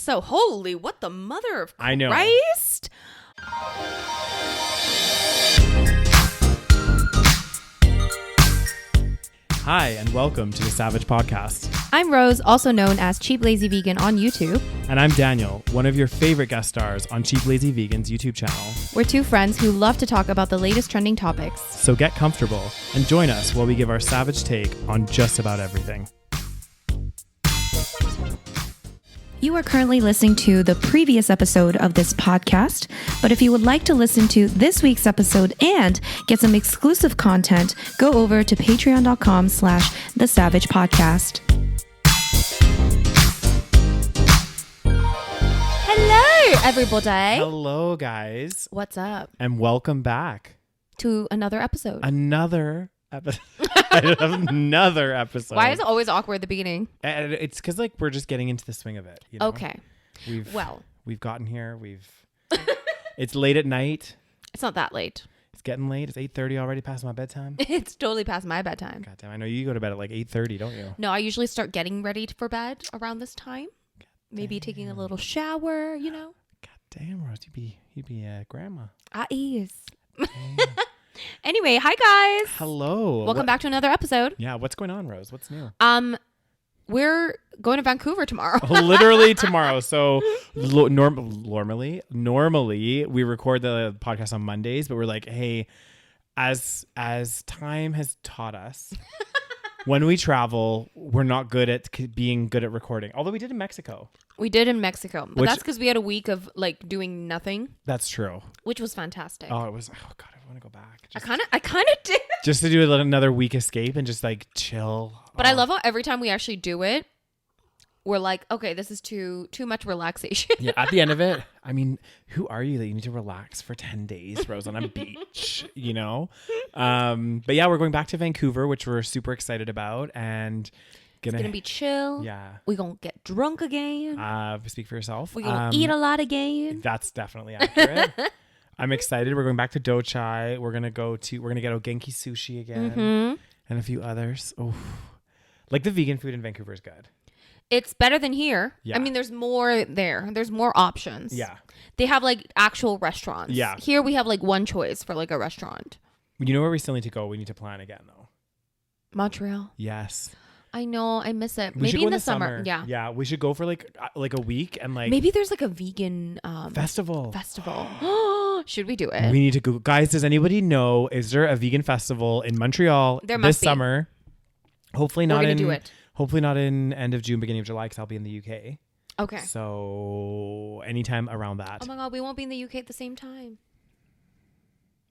So, holy, what the mother of I know. Christ? Hi, and welcome to the SaVeg Podcast. I'm Rose, also known as Cheap Lazy Vegan on YouTube. And I'm Daniel, one of your favorite guest stars on Cheap Lazy Vegan's YouTube channel. We're two friends who love to talk about the latest trending topics. So get comfortable and join us while we give our savage take on just about everything. You are currently listening to the previous episode of this podcast, but if you would like to listen to this week's episode and get some exclusive content, go over to patreon.com/the SaVeg Podcast. Hello, everybody. Hello, guys, What's up? and welcome back. To another episode. Another episode. Another episode. Why is it always awkward at the beginning? And it's because we're just getting into the swing of it. You know? Okay. We've gotten here. It's late at night. It's not that late. It's getting late. It's 8:30 already, past my bedtime. It's totally past my bedtime. God damn, I know you go to bed at like 8:30, don't you? No, I usually start getting ready for bed around this time. Maybe taking a little shower, you know. God damn, Rose, you'd be a grandma. At ease. Anyway, hi guys. Hello. Welcome back to another episode. Yeah, what's going on, Rose? What's new? We're going to Vancouver tomorrow. Literally tomorrow. So normally we record the podcast on Mondays, but we're like, hey, as time has taught us, when we travel, we're not good at being good at recording. Although we did in Mexico. We did in Mexico, but Which, that's because we had a week of like doing nothing. That's true. Which was fantastic. Oh, it was. Oh God, I want to go back. I kind of did. Just to do another week escape and just like chill. But I love how every time we actually do it, we're like, okay, this is too much relaxation. Yeah, at the end of it, I mean, who are you that you need to relax for 10 days, Rose, on a beach, you know? But yeah, we're going back to Vancouver, which we're super excited about, and It's gonna be chill. Yeah. We're gonna get drunk again. Speak for yourself. We're gonna eat a lot again. That's definitely accurate. I'm excited. We're going back to Dochai. We're gonna get Ogenki sushi again, and a few others. Oh, like the vegan food in Vancouver is good. It's better than here. Yeah. I mean, there's more there. There's more options. Yeah. They have like actual restaurants. Yeah. Here we have like one choice for like a restaurant. You know where we still need to go? We need to plan again though. Montreal. Yes. I know. I miss it. We should Maybe go in the summer. Yeah. Yeah. We should go for like a week and like Maybe there's like a vegan festival. Should we do it? We need to go. Guys, does anybody know, is there a vegan festival in Montreal There this must be. summer? Hopefully We're not gonna in do it. Hopefully not in end of June, beginning of July, because I'll be in the UK. Okay. So anytime around that. Oh my God, we won't be in the UK at the same time.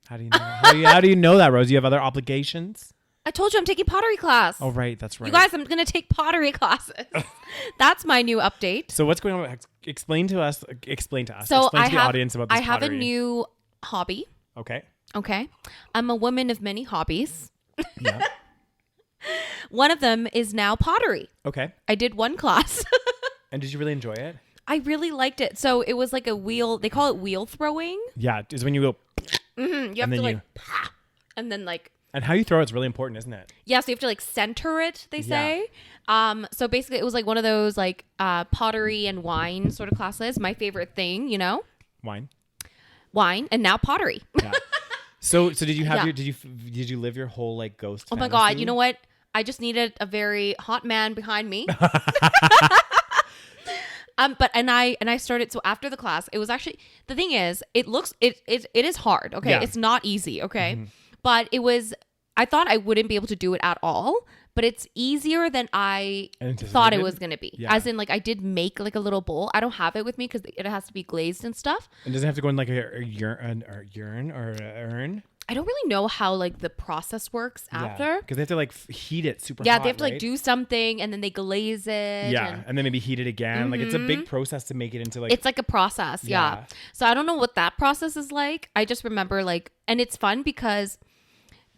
How do you know? How do you know that, Rose? You have other obligations? I told you I'm taking pottery class. Oh, right. That's right. You guys, I'm going to take pottery classes. That's my new update. So what's going on? Explain to us. Explain to So the audience about this I have a pottery. new hobby. Okay. Okay. I'm a woman of many hobbies. Yeah. One of them is now pottery. Okay. I did one class. And did you really enjoy it? I really liked it. So it was like a wheel. They call it wheel throwing. Yeah. Is when you go. You have to like, and then like. And how you throw it's really important, isn't it? Yeah, so you have to like center it, they Yeah. say. So basically it was like one of those like pottery and wine sort of classes. My favorite thing, you know? Wine. Wine and now pottery. Yeah. So did you have Yeah. did you live your whole like ghost Oh my fantasy? God, you know what? I just needed a very hot man behind me. But I started, so after the class, it was actually, the thing is, it is hard, okay? Yeah. It's not easy, okay? But I thought I wouldn't be able to do it at all, but it's easier than I thought it was going to be. Yeah. As in, like, I did make like a little bowl. I don't have it with me because it has to be glazed and stuff. And does it have to go in like a urn or an urn? I don't really know how like the process works after. Because they have to like heat it super hot. Yeah, they have to right? like do something and then they glaze it. Yeah, and then maybe heat it again. Like it's a big process to make it into like. It's like a process, yeah. So I don't know what that process is like. I just remember like, and it's fun because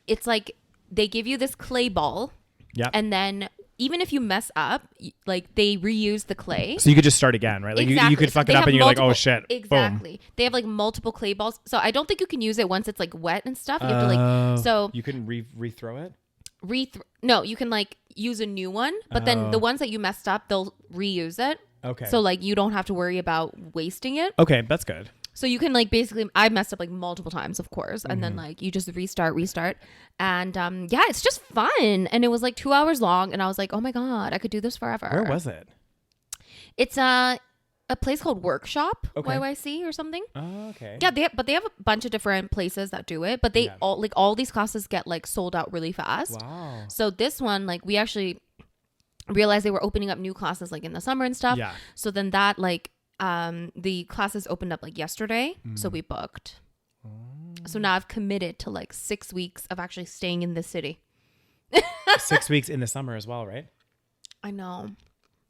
it's like they give you this clay ball. Yeah. And then even if you mess up, like they reuse the clay. So you could just start again, right? Like Exactly. you could fuck it They up have and you're like, oh multiple- shit. Exactly. Boom. They have like multiple clay balls. So I don't think you can use it once it's like wet and stuff. You have to like, so you couldn't rethrow it? no, you can like use a new one, but then the ones that you messed up, they'll reuse it. Okay. So like you don't have to worry about wasting it. Okay, that's good. So you can like basically, I messed up like multiple times, of course. And then like you just restart. And yeah, it's just fun. And it was like 2 hours long. And I was like, oh my God, I could do this forever. Where was it? It's a place called Workshop, Okay. YYC or something. Oh, okay. Yeah, they have a bunch of different places that do it. But they all these classes get like sold out really fast. Wow. So this one, like we actually realized they were opening up new classes like in the summer and stuff. Yeah. So then that like the classes opened up like yesterday, so we booked. So now I've committed to like 6 weeks of actually staying in this city. 6 weeks in the summer as well, right? I know,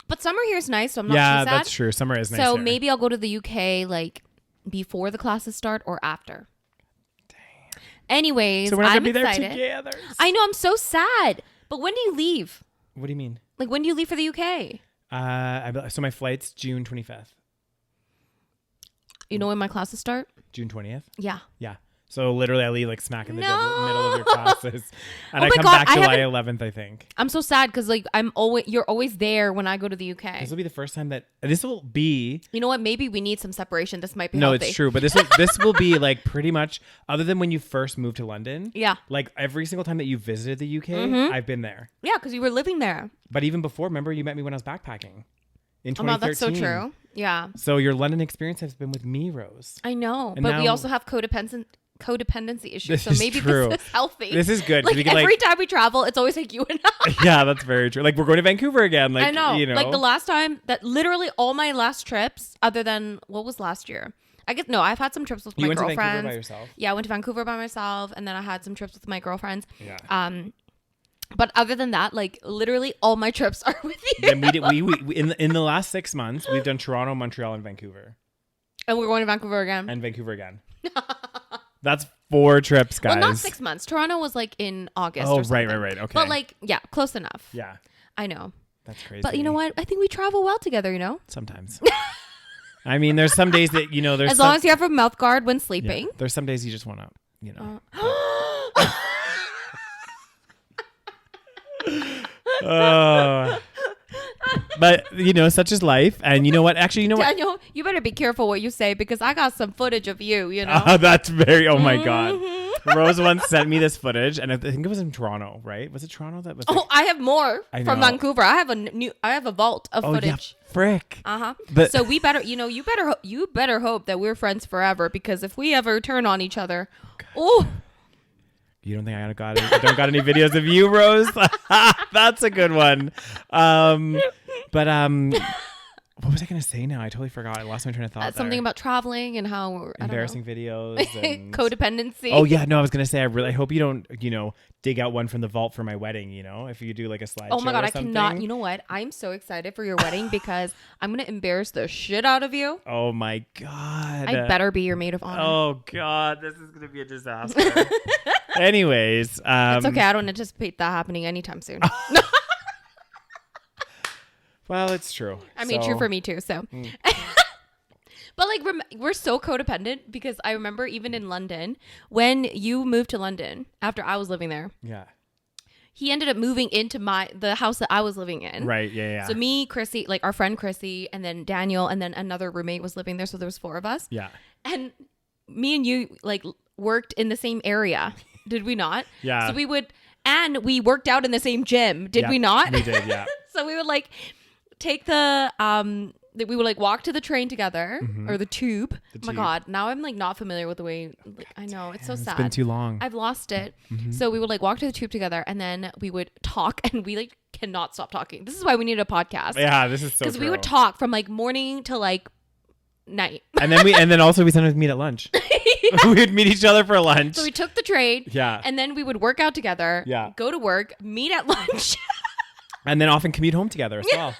but summer here is nice, so I'm not too sad. That's true. Summer is nice. So here. maybe I'll go to the UK like before the classes start or after. Dang. Anyways, so we're not I'm gonna be excited. there together. I know, I'm so sad. But when do you leave? What do you mean? Like when do you leave for the UK? So my flight's June 25th. You know when my classes start? June 20th. Yeah. Yeah. So literally, I leave like smack in the No. middle of your classes, and Oh I my come God, back I July haven't- 11th, I think. I'm so sad because like you're always there when I go to the UK. This will be the first time that this will be. You know what? Maybe we need some separation. This might be No, healthy. it's true, but this will be like pretty much other than when you first moved to London. Yeah. Like every single time that you visited the UK, I've been there. Yeah, because you were living there. But even before, remember you met me when I was backpacking in 2013. Oh, no, that's so true. Yeah. So your London experience has been with me, Rose. I know. And But we now- also have codependency issues. This So is maybe true. this is healthy. This is good. Like We can, every time we travel, it's always like you and I. Yeah, that's very true. Like we're going to Vancouver again. Like I know. You know. Like the last time that literally all my last trips, other than what was last year? I guess no, I've had some trips with You my went to girlfriends. Vancouver by yourself? Yeah, I went to Vancouver by myself, and then I had some trips with my girlfriends. Yeah. But other than that, like literally all my trips are with you. Then we in the last 6 months we've done Toronto, Montreal, and Vancouver, And we're going to Vancouver again. and Vancouver again. That's 4 trips, guys. Well, not 6 months. Toronto was like in August. Oh, or something. right. Okay. But like, yeah, close enough. Yeah, I know. that's crazy. But you know what? I think we travel well together. You know, Sometimes. I mean, there's some days that there's as long as you have a mouth guard when yeah, sleeping. there's some days you just want to But such is life, and you know what? Actually, you know what? Daniel, you better be careful what you say because I got some footage of you. You know. That's very. Oh my God. Rose once sent me this footage, and I think it was in Toronto, right? Was it Toronto that was? Oh, I have more I from know. Vancouver. I have a vault of Oh yeah, footage. frick. But so we better, you better hope that we're friends forever because if we ever turn on each other, oh, You don't think I don't got any videos of you, Rose? That's a good one. What was I gonna say now? I totally forgot. I lost my train of thought. something about traveling and how embarrassing videos and codependency. Oh yeah, no, I was gonna say I hope you don't dig out one from the vault for my wedding. If you do like a slideshow. Oh my God, or I something. cannot. You know what? I'm so excited for your wedding because I'm gonna embarrass the shit out of you. Oh my God. I better be your maid of honor. Oh God, this is gonna be a disaster. Anyways, it's okay. I don't anticipate that happening anytime soon. Well, it's true. I mean, true for me too. So, but like we're so codependent because I remember even in London when you moved to London after I was living there. Yeah. He ended up moving into the house that I was living in. Right. Yeah. So me, Chrissy, like our friend Chrissy, and then Daniel, and then another roommate was living there. So there was 4 of us. Yeah. And me and you like worked in the same area. Did we not? Yeah. So we worked out in the same gym. Did Yeah, we not? We did. Yeah. So we would like take we would like walk to the train together or the tube. Oh my God. Now I'm like not familiar with the way, I know it's so sad. It's been too long. I've lost it. So we would like walk to the tube together and then we would talk and we like cannot stop talking. This is why we need a podcast. Yeah, this is so Because we true. would talk from like morning to like night. And then also we sometimes meet at lunch. We would meet each other for lunch. So we took the train. Yeah. And then we would work out together. Yeah. Go to work, meet at lunch. And then often commute home together as well.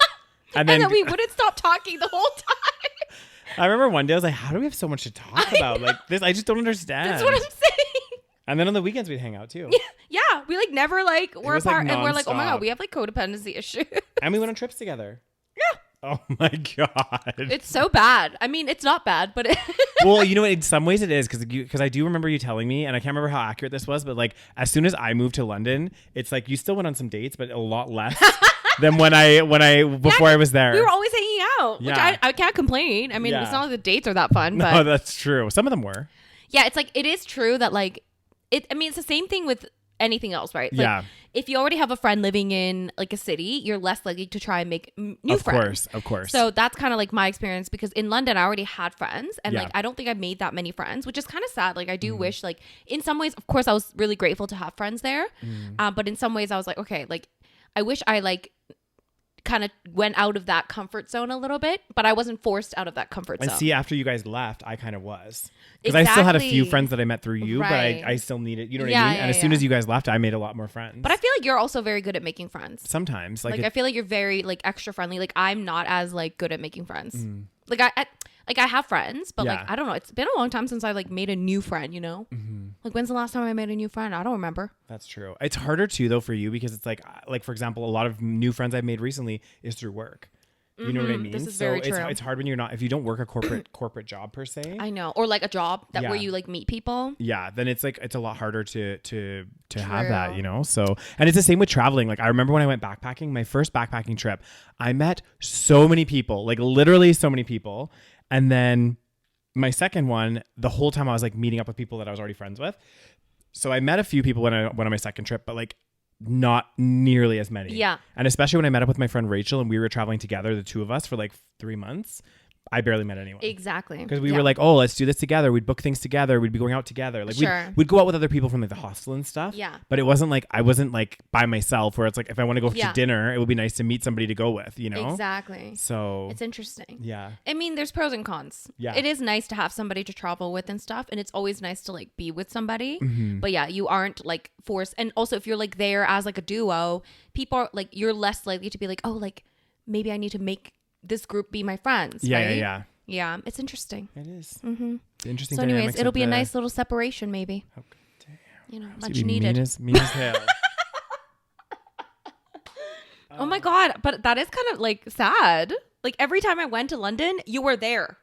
And And then we wouldn't stop talking the whole time. I remember one day I was like, how do we have so much to talk about? Like this, I just don't understand. That's what I'm saying. And then on the weekends we'd hang out too. Yeah. We like never like were was, like, apart and we're like, oh my nonstop. God, we have like codependency issues. And we went on trips together. Yeah. Oh my God. It's so bad. I mean, it's not bad, but Well, you know what? In some ways it is because I do remember you telling me, and I can't remember how accurate this was, but like as soon as I moved to London, it's like you still went on some dates, but a lot less than when before I was there. We were always hanging out, which Yeah. I can't complain. I mean, Yeah. it's not like the dates are that fun, but No, that's true. Some of them were. yeah, it's like, it is true that like, I mean, it's the same thing with anything else, right? Like, Yeah. if you already have a friend living in like a city, you're less likely to try and make new friends. Of course. So that's kind of like my experience, because in London I already had friends, and Yeah. like I don't think I made that many friends, which is kind of sad. Like I do wish, like in some ways, of course, I was really grateful to have friends there, but in some ways I was like, okay, like I wish I like kind of went out of that comfort zone a little bit, but I wasn't forced out of that comfort and zone. see, after you guys left, I kind of was. Because I still had a few Exactly. friends that I met through you, Right. but I still needed, you know what Yeah, I mean? yeah, And as soon yeah. as you guys left, I made a lot more friends. But I feel like you're also very good at making friends. sometimes, Like I feel like you're very like extra friendly. Like I'm not as like good at making friends. Like I have friends, but like Yeah. I don't know. It's been a long time since I like made a new friend. You know, like when's the last time I made a new friend? I don't remember. that's true. It's harder too, though, for you, because it's like for example, a lot of new friends I've made recently is through work. You know what I mean? This is so very it's, true. it's hard when you're not, if you don't work a corporate job per se. I know, or like a job that where Yeah. you like meet people. Yeah, then it's like it's a lot harder to have that, True. you know. So, and it's the same with traveling. Like I remember when I went backpacking, my first backpacking trip, I met so many people, like literally so many people. And then my second one, the whole time I was like meeting up with people that I was already friends with. So I met a few people when I went on my second trip, but like not nearly as many. Yeah. And especially when I met up with my friend Rachel and we were traveling together, the two of us, for like 3 months, I barely met anyone. Exactly. Because we were like, oh, let's do this together. We'd book things together. We'd be going out together. Like Sure. we'd go out with other people from like the hostel and stuff. Yeah. But it wasn't like, I wasn't like by myself, where it's like, if I want to go Yeah. to dinner, it would be nice to meet somebody to go with, you know? Exactly. So It's interesting. yeah. I mean, there's pros and cons. Yeah. It is nice to have somebody to travel with and stuff. And it's always nice to like be with somebody. Mm-hmm. But yeah, you aren't like forced. And also, if you're like there as like a duo, people are like, you're less likely to be like, oh, like maybe I need to make this group be my friends. Yeah, right? yeah. Yeah. It's interesting. It is. Mm-hmm. The interesting So, anyways, dynamics it'll of be a the- nice little separation, maybe. Oh, damn. You know, It's much gonna be needed. Mean as hell. Oh my God. But that is kind of like sad. Like every time I went to London, you were there.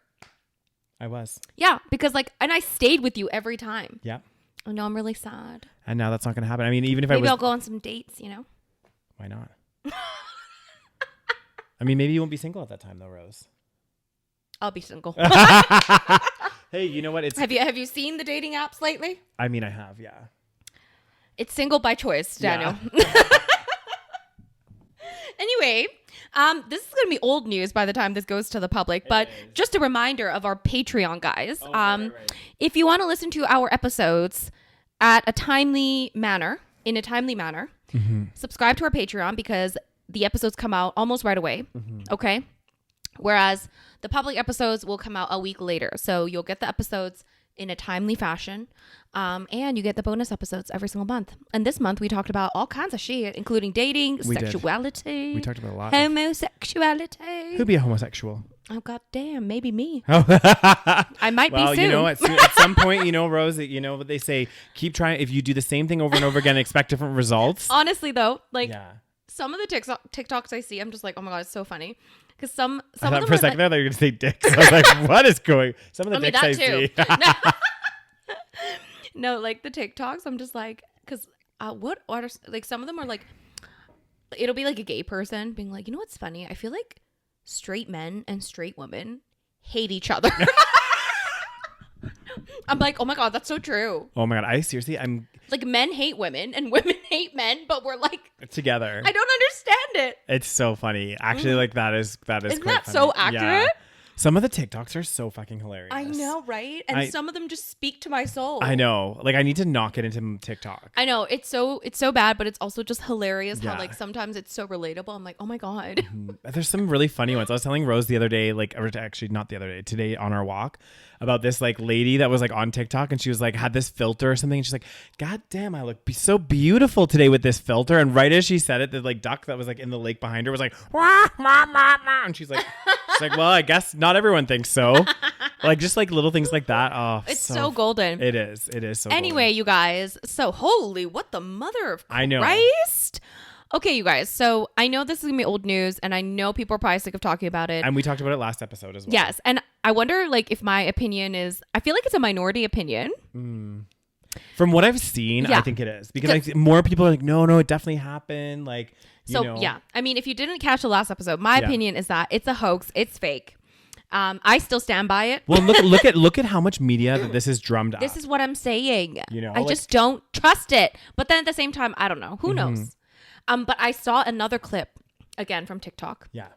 I was. Yeah. Because like, and I stayed with you every time. Yeah. Oh no, I'm really sad. And now that's not going to happen. I mean, even if I Maybe was, I'll go on some dates, you know? why not? I mean, maybe you won't be single at that time though, Rose. I'll be single. Hey, you know what? It's, Have you seen the dating apps lately? I mean, I have, yeah. It's single by choice, Daniel. Yeah. Anyway, this is going to be old news by the time this goes to the public, but just a reminder of our Patreon, guys. Right. If you want to listen to our episodes in a timely manner, subscribe to our Patreon, because the episodes come out almost right away. Okay. Whereas the public episodes will come out a week later. So you'll get the episodes in a timely fashion. And you get the bonus episodes every single month. And this month we talked about all kinds of shit, including dating, We did. sexuality. We talked about a lot. Homosexuality. Who'd be a homosexual? Oh, goddamn. Maybe me. Oh. I might Well, be soon. you know, at some point, you know, Rose, that you know what they say, keep trying. If you do the same thing over and over again, expect different results. Honestly, though, like Yeah. some of the TikToks I see, I'm just like, oh my God, it's so funny. Because some I of thought them for a are second like, there, they were going to say dicks. I was like, what is going? Some of the I mean, dicks that I too. see. No, like the TikToks, I'm just like, because what are, like, some of them are like, it'll be like a gay person being like, you know what's funny? I feel like straight men and straight women hate each other. I'm like, oh my God, that's so true. Oh my God. I'm Like men hate women and women hate men, but we're like, together. I don't understand it. It's so funny. Actually, like that is Isn't quite that funny. so Yeah. accurate? Some of the TikToks are so fucking hilarious. I know, right? And some of them just speak to my soul. I know. Like I need to knock it into TikTok. I know, it's so bad, but it's also just hilarious how Yeah. like sometimes it's so relatable. I'm like, oh my God. There's some really funny ones. I was telling Rose the other day, like, or actually not the other day, today on our walk, about this like lady that was like on TikTok, and she was like had this filter or something, and she's like, God damn, I look so beautiful today with this filter. And right as she said it, the like duck that was like in the lake behind her was like, wah, wah, wah, wah. And she's like, well, I guess not everyone thinks so. Like just like little things like that. Oh, It's so golden. It is. It is so. Anyway, you guys, so holy, what the mother of I know. Christ? Okay, you guys. So I know this is gonna be old news, and I know people are probably sick of talking about it. And we talked about it last episode as well. Yes, and I wonder, like, if my opinion is, I feel like it's a minority opinion. From what I've seen, Yeah. I think it is, because like more people are like, no, it definitely happened. Like So yeah, I mean, if you didn't catch the last episode, my opinion is that it's a hoax. It's fake. I still stand by it. Well, look at how much media that this is drummed up. This is what I'm saying. I like, just don't trust it. But then at the same time, I don't know. Who knows? But I saw another clip again from TikTok. Yeah.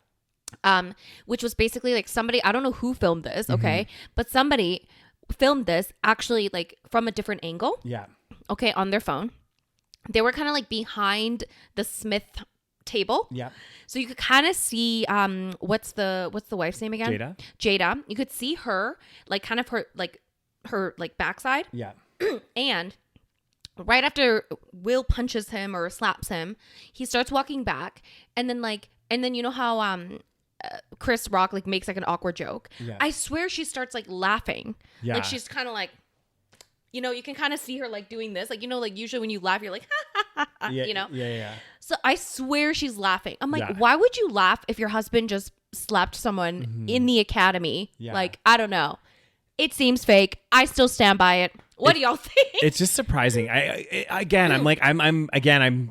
Which was basically like somebody, I don't know who filmed this, okay? But somebody filmed this actually like from a different angle. Yeah. Okay, on their phone. They were kind of like behind the Smith table. Yeah. So you could kind of see what's the wife's name again? Jada. You could see her like kind of her backside. Yeah. And right after Will punches him or slaps him, he starts walking back, and then you know how Chris Rock like makes like an awkward joke. Yeah. I swear she starts like laughing. Yeah. Like she's kind of like, you know, you can kind of see her like doing this. Like, you know, like usually when you laugh, you're like, ha, ha, ha, Yeah, you know? Yeah. So I swear she's laughing. I'm like, why would you laugh if your husband just slapped someone in the academy? Yeah. Like, I don't know. It seems fake. I still stand by it. What do y'all think? It's just surprising. I'm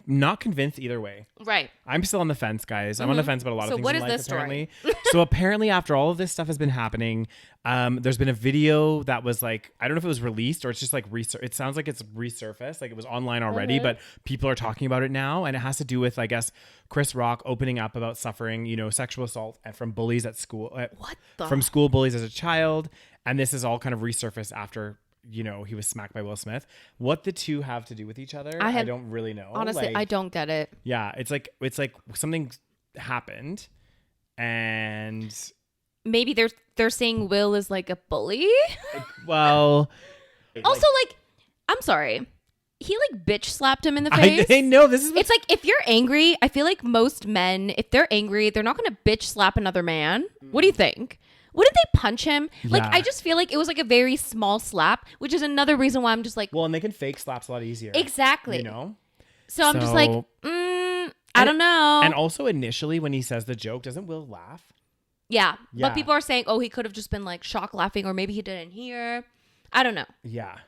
not convinced either way. Right. I'm still on the fence, guys. I'm on the fence about a lot of things. So what in is life, this story? So apparently after all of this stuff has been happening, there's been a video that was like, I don't know if it was released or it's just like, it sounds like it's resurfaced. Like it was online already, but people are talking about it now. And it has to do with, I guess, Chris Rock opening up about suffering, you know, sexual assault from bullies at school. From school bullies as a child. And this is all kind of resurfaced after, you know, he was smacked by Will Smith. What the two have to do with each other, I don't really know. Honestly, like, I don't get it. Yeah, it's like something happened, and maybe they're saying Will is like a bully. Well, also, like, I'm sorry, he like bitch slapped him in the face. I know this is. It's like if you're angry, I feel like most men, if they're angry, they're not gonna bitch slap another man. What do you think? Wouldn't they punch him? Like, Yeah. I just feel like it was like a very small slap, which is another reason why I'm just like, Well, and they can fake slaps a lot easier. Exactly. You know? So I'm just like, I don't know. And also initially when he says the joke, doesn't Will laugh? Yeah. Yeah. But people are saying, oh, he could have just been like shock laughing, or maybe he didn't hear. I don't know. Yeah.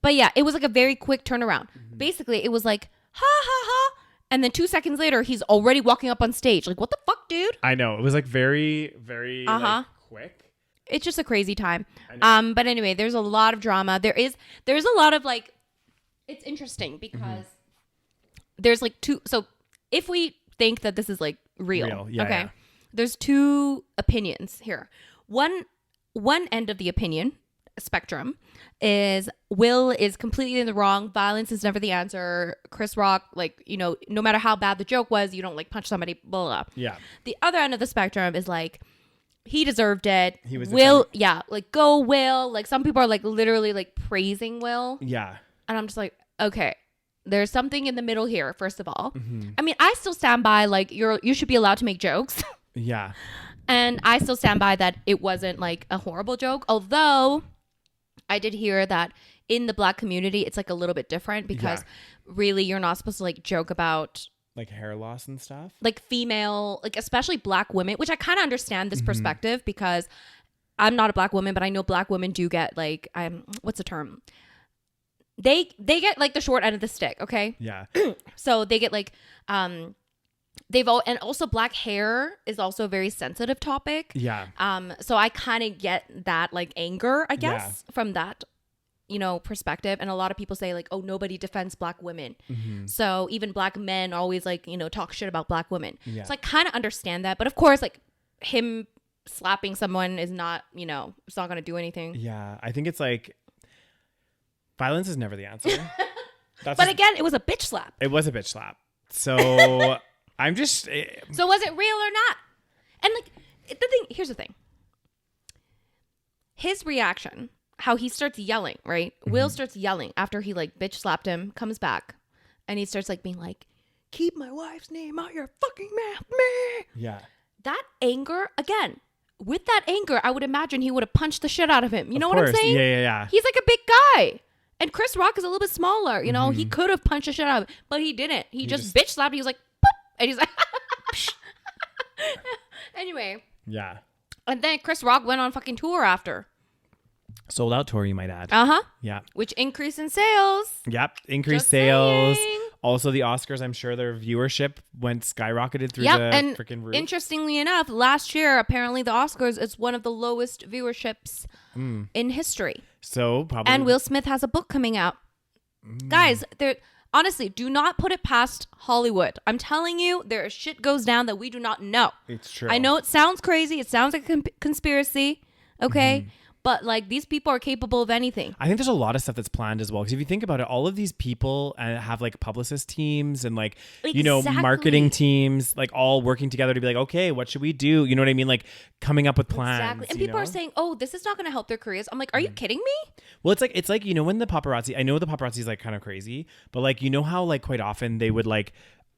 But yeah, it was like a very quick turnaround. Basically, it was like, ha ha ha. And then 2 seconds later, he's already walking up on stage. Like, what the fuck, dude? I know. It was like very, very like, quick. It's just a crazy time. But anyway, there's a lot of drama. There's a lot of like, it's interesting because there's like two. So if we think that this is like real. Yeah, okay. yeah. There's two opinions here. One end of the opinion spectrum is Will is completely in the wrong. Violence is never the answer. Chris Rock, like, you know, no matter how bad the joke was, you don't like punch somebody, blah, blah. Yeah. The other end of the spectrum is like, he deserved it. He was Will, like go Will. Like some people are like literally like praising Will. Yeah. And I'm just like, okay, there's something in the middle here, first of all. I mean, I still stand by like you should be allowed to make jokes. Yeah. And I still stand by that it wasn't like a horrible joke. Although I did hear that in the Black community, it's like a little bit different because really you're not supposed to like joke about like hair loss and stuff. Like female, like especially Black women, which I kind of understand this perspective because I'm not a Black woman, but I know Black women do get like, what's the term? They get like the short end of the stick. Okay. Yeah. So they get like, and also Black hair is also a very sensitive topic. Yeah. So I kind of get that like anger, I guess, from that, you know, perspective. And a lot of people say like, oh, nobody defends Black women. So even Black men always like, you know, talk shit about Black women. Yeah. So I kind of understand that. But of course, like him slapping someone is not, you know, it's not going to do anything. Yeah. I think it's like violence is never the answer. But again, it was a bitch slap. It was a bitch slap. So I'm just. So was it real or not? And like here's the thing. His reaction, how he starts yelling, right? Will starts yelling after he like bitch slapped him, comes back, and he starts like being like, "Keep my wife's name out your fucking mouth, man." Yeah. That anger, again, with that anger, I would imagine he would have punched the shit out of him. You know what I'm saying? Yeah. He's like a big guy. And Chris Rock is a little bit smaller. You know, he could have punched the shit out of him, but he didn't. He just bitch slapped. He was like, "Poop," and he's like, anyway. Yeah. And then Chris Rock went on fucking tour after. Sold out tour, you might add. Uh-huh. Yeah. Which increased in sales. Yep. Increased Just sales. saying. Also, the Oscars, I'm sure their viewership went skyrocketed through the and freaking roof. interestingly enough, last year, apparently the Oscars is one of the lowest viewerships in history. So probably. And Will Smith has a book coming out. Guys, honestly, do not put it past Hollywood. I'm telling you, there is shit goes down that we do not know. It's true. I know it sounds crazy. It sounds like a conspiracy. Okay. But like these people are capable of anything. I think there's a lot of stuff that's planned as well. Because if you think about it, all of these people have like publicist teams and like, you know, marketing teams, like all working together to be like, okay, what should we do? You know what I mean? Like coming up with plans. Exactly. And people are saying, oh, this is not going to help their careers. I'm like, are you kidding me? Well, it's like, you know, when the paparazzi, I know the paparazzi is like kind of crazy, but like, you know how like quite often they would like,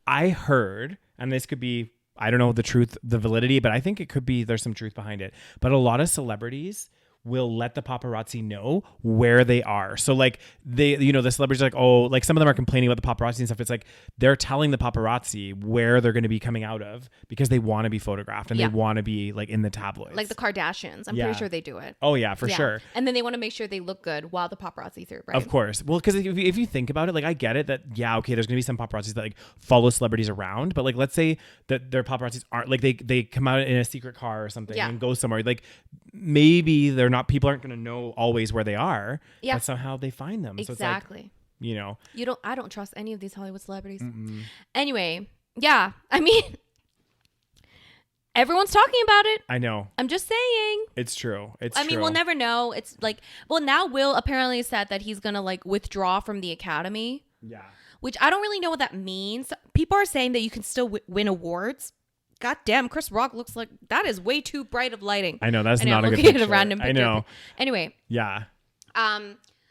I heard, and this could be, I don't know the truth, the validity, but I think it could be, there's some truth behind it. But a lot of celebrities will let the paparazzi know where they are. So like they, you know, the celebrities are like, oh, like some of them are complaining about the paparazzi and stuff. It's like they're telling the paparazzi where they're going to be coming out of because they want to be photographed and they want to be like in the tabloids. Like the Kardashians. I'm pretty sure they do it. Oh yeah, for sure. And then they want to make sure they look good while the paparazzi through, right? Of course. Well, because if you think about it, like I get it that, yeah, okay, there's going to be some paparazzis that like follow celebrities around. But like, let's say that their paparazzis aren't like they come out in a secret car or something and go somewhere. Like maybe they're not, people aren't going to know always where they are, but somehow they find them. Exactly. So it's like, you know, I don't trust any of these Hollywood celebrities. Anyway, yeah, I mean, everyone's talking about it. I know. I'm just saying. It's true. I mean, we'll never know. It's like, well, now Will apparently said that he's going to like withdraw from the academy. Yeah. Which I don't really know what that means. People are saying that you can still win awards. God damn, Chris Rock looks like that is way too bright of lighting. I know that's not a good picture. At a random picture. I know. Anyway. Yeah.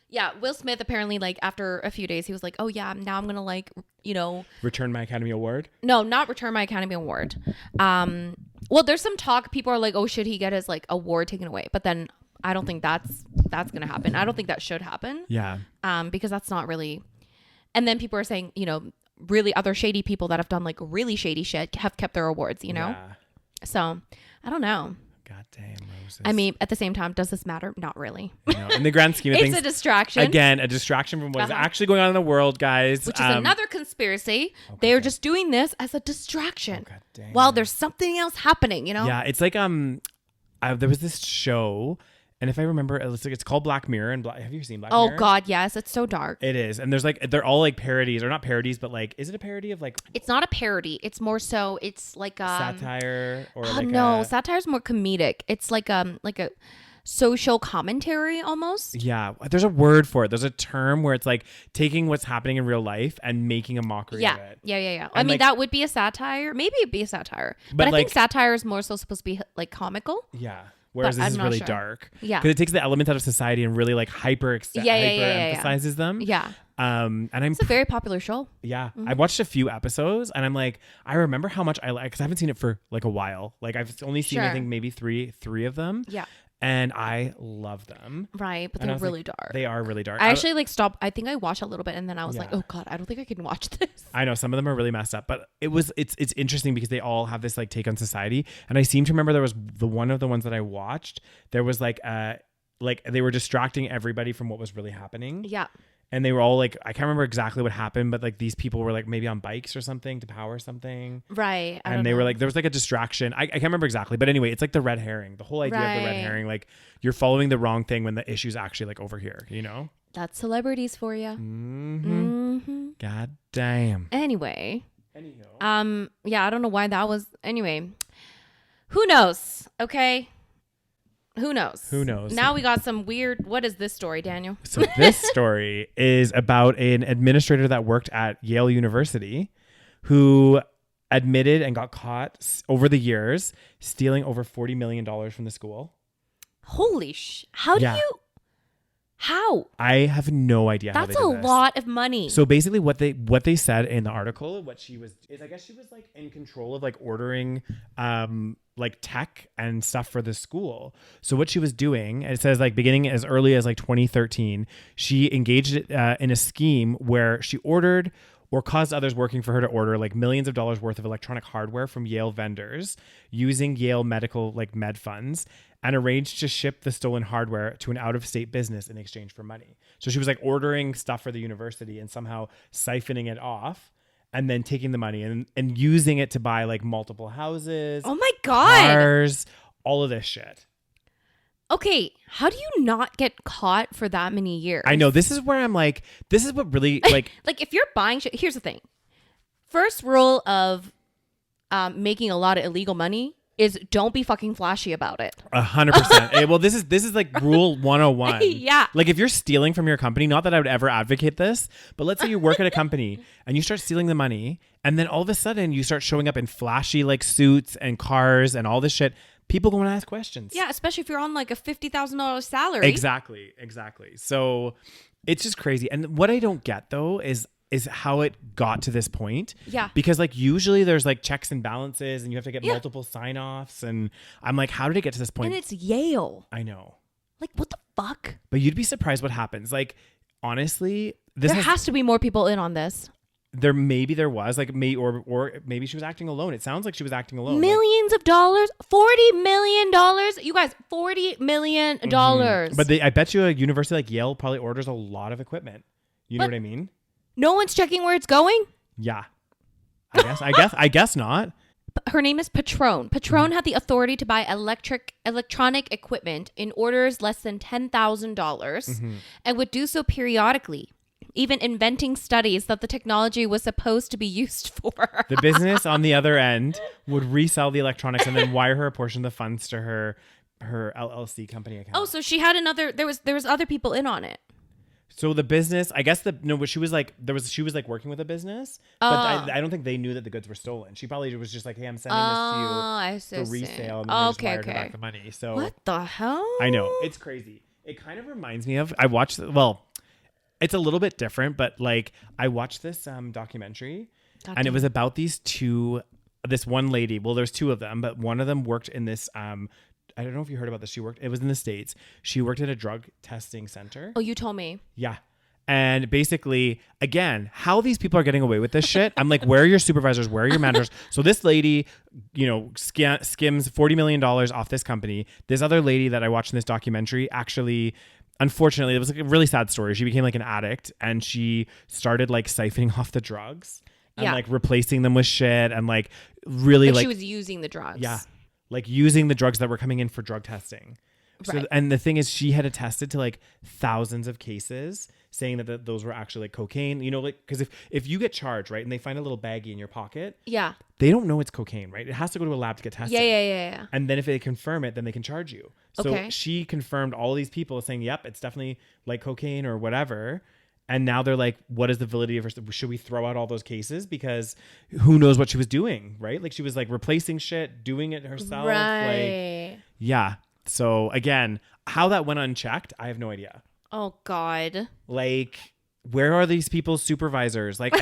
Yeah. Will Smith apparently like after a few days he was like, oh yeah, now I'm gonna like, you know, return my Academy Award. No, not return my Academy Award. Well, there's some talk. People are like, oh, should he get his like award taken away? But then I don't think that's gonna happen. I don't think that should happen. Yeah. Because that's not really. And then people are saying, you know, really other shady people that have done like really shady shit have kept their awards, you know? Yeah. So I don't know. God damn, Moses. I mean, at the same time, does this matter? Not really. In the grand scheme of things. It's a distraction. Again, a distraction from what is actually going on in the world, guys. Which is another conspiracy. They're just doing this as a distraction. Oh, God damn. While there's something else happening, you know? Yeah, it's like there was this show. And if I remember, it's called Black Mirror. And have you seen Black Mirror? Oh God, yes, it's so dark. It is, and there's like they're all like parodies, or not parodies, but like, is it a parody of like? It's not a parody. It's more so. It's like satire or no, satire's more comedic. It's like a social commentary almost. Yeah, there's a word for it. There's a term where it's like taking what's happening in real life and making a mockery of it. Yeah. I mean, that would be a satire. Maybe it'd be a satire, but I think satire is more so supposed to be like comical. Yeah. Whereas this is really dark. Yeah. Because it takes the elements out of society and really like hyper emphasizes them. Yeah. It's a very popular show. Yeah. I watched a few episodes and I'm like, I remember how much I like, because I haven't seen it for like a while. Like I've only seen, I think maybe three of them. Yeah. And I love them. Right. But they're really dark. They are really dark. I actually like stopped. I think I watched a little bit and then I was like, oh God, I don't think I can watch this. I know some of them are really messed up, but it's interesting because they all have this like take on society. And I seem to remember there was one of the ones that I watched, there was like they were distracting everybody from what was really happening. Yeah. And they were all like, I can't remember exactly what happened, but like these people were like maybe on bikes or something to power something. Right. And they were like, there was like a distraction. I can't remember exactly, but anyway, it's like the red herring, the whole idea of the red herring. Like you're following the wrong thing when the issue's actually like over here, you know? That's celebrities for you. God damn. Anyway. Yeah, I don't know why that was. Anyway. Who knows? Okay. Who knows? Now we got some weird. What is this story, Daniel? So this story is about an administrator that worked at Yale University who admitted and got caught over the years stealing over $40 million from the school. Holy How do you? How? I have no idea how they did this. That's a lot of money. So basically what they said in the article, I guess she was like in control of like ordering like tech and stuff for the school. So what she was doing, it says like beginning as early as like 2013, she engaged in a scheme where she ordered or caused others working for her to order like millions of dollars worth of electronic hardware from Yale vendors using Yale medical like med funds. and arranged to ship the stolen hardware to an out-of-state business in exchange for money. So she was like ordering stuff for the university and somehow siphoning it off and then taking the money and using it to buy like multiple houses. Oh my God. Cars, all of this shit. Okay, how do you not get caught for that many years? I know. This is where I'm like, this is what really like... Like if you're buying shit, here's the thing. First rule of making a lot of illegal money is don't be fucking flashy about it. 100%. Well, this is like rule 101. Yeah. Like if you're stealing from your company, not that I would ever advocate this, but let's say you work at a company and you start stealing the money and then all of a sudden you start showing up in flashy like suits and cars and all this shit. People go and ask questions. Yeah, especially if you're on like a $50,000 salary. Exactly. So it's just crazy. And what I don't get though is how it got to this point. Yeah. Because like usually there's like checks and balances and you have to get multiple sign-offs. And I'm like, how did it get to this point? And it's Yale. I know. Like, what the fuck? But you'd be surprised what happens. Like, honestly, There has to be more people in on this. There was like or maybe she was acting alone. It sounds like she was acting alone. Millions of dollars, $40 million. You guys, $40 million. But I bet you a university like Yale probably orders a lot of equipment. You know what I mean? No one's checking where it's going? Yeah. I guess not. Her name is Patron. Patron had the authority to buy electronic equipment in orders less than $10,000 and would do so periodically, even inventing studies that the technology was supposed to be used for. The business on the other end would resell the electronics and then wire her a portion of the funds to her LLC company account. Oh, so she had there was other people in on it. So the business, I guess she was like working with a business, but I don't think they knew that the goods were stolen. She probably was just like, hey, I'm sending this to you for resale. And then they just wired her back the money. So what the hell? I know. It's crazy. It kind of reminds me of, it's a little bit different, but like I watched this documentary and it was about this one lady. Well, there's two of them, but one of them worked in this, I don't know if you heard about this. It was in the States. She worked at a drug testing center. Oh, you told me. Yeah. And basically, again, how these people are getting away with this shit. I'm like, where are your supervisors? Where are your managers? So this lady, skims $40 million off this company. This other lady that I watched in this documentary actually, unfortunately, it was like a really sad story. She became like an addict and she started like siphoning off the drugs and like replacing them with shit and like really like she was using the drugs. Yeah. Like using the drugs that were coming in for drug testing. Right. So, and the thing is, she had attested to like thousands of cases saying that those were actually like cocaine, like, because if you get charged, right, and they find a little baggie in your pocket, they don't know it's cocaine, right? It has to go to a lab to get tested. Yeah. And then if they confirm it, then they can charge you. So she confirmed all these people saying, yep, it's definitely like cocaine or whatever. And now they're like, what is the validity of her? Should we throw out all those cases? Because who knows what she was doing, right? Like she was like replacing shit, doing it herself. Right. Like, yeah. So again, how that went unchecked, I have no idea. Oh God. Like, where are these people's supervisors? Like,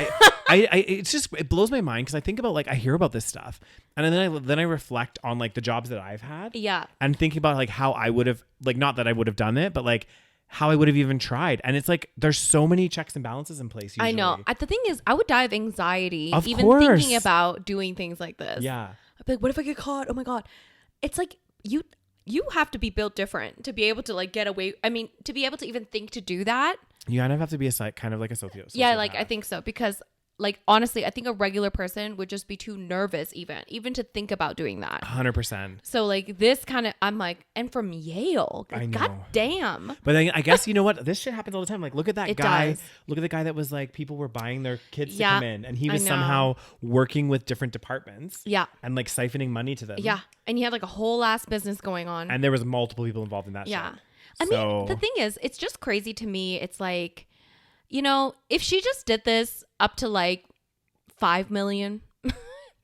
it blows my mind because I think about like I hear about this stuff, and then I reflect on like the jobs that I've had. Yeah. And thinking about like how I would have, like, not that I would have done it, but like how I would have even tried. And it's like there's so many checks and balances in place usually. I know. The thing is, I would die of anxiety of even course. thinking about doing things like this. Yeah. I'd be like, what if I get caught? Oh my God. It's like you have to be built different to be able to like get away. I mean, to be able to even think to do that. You kind of have to be a kind of like a sociopath. Yeah, like I think so, because like honestly, I think a regular person would just be too nervous even to think about doing that. 100%. So like this kind of, I'm like, and from Yale, I know. God damn. But then I guess you know what? This shit happens all the time. Like look at that guy. Does. Look at the guy that was like people were buying their kids to come in, and he was somehow working with different departments. Yeah. And like siphoning money to them. Yeah. And he had like a whole ass business going on. And there was multiple people involved in that. Yeah. Shit. I mean, the thing is, it's just crazy to me. It's like, if she just did this up to like 5 million,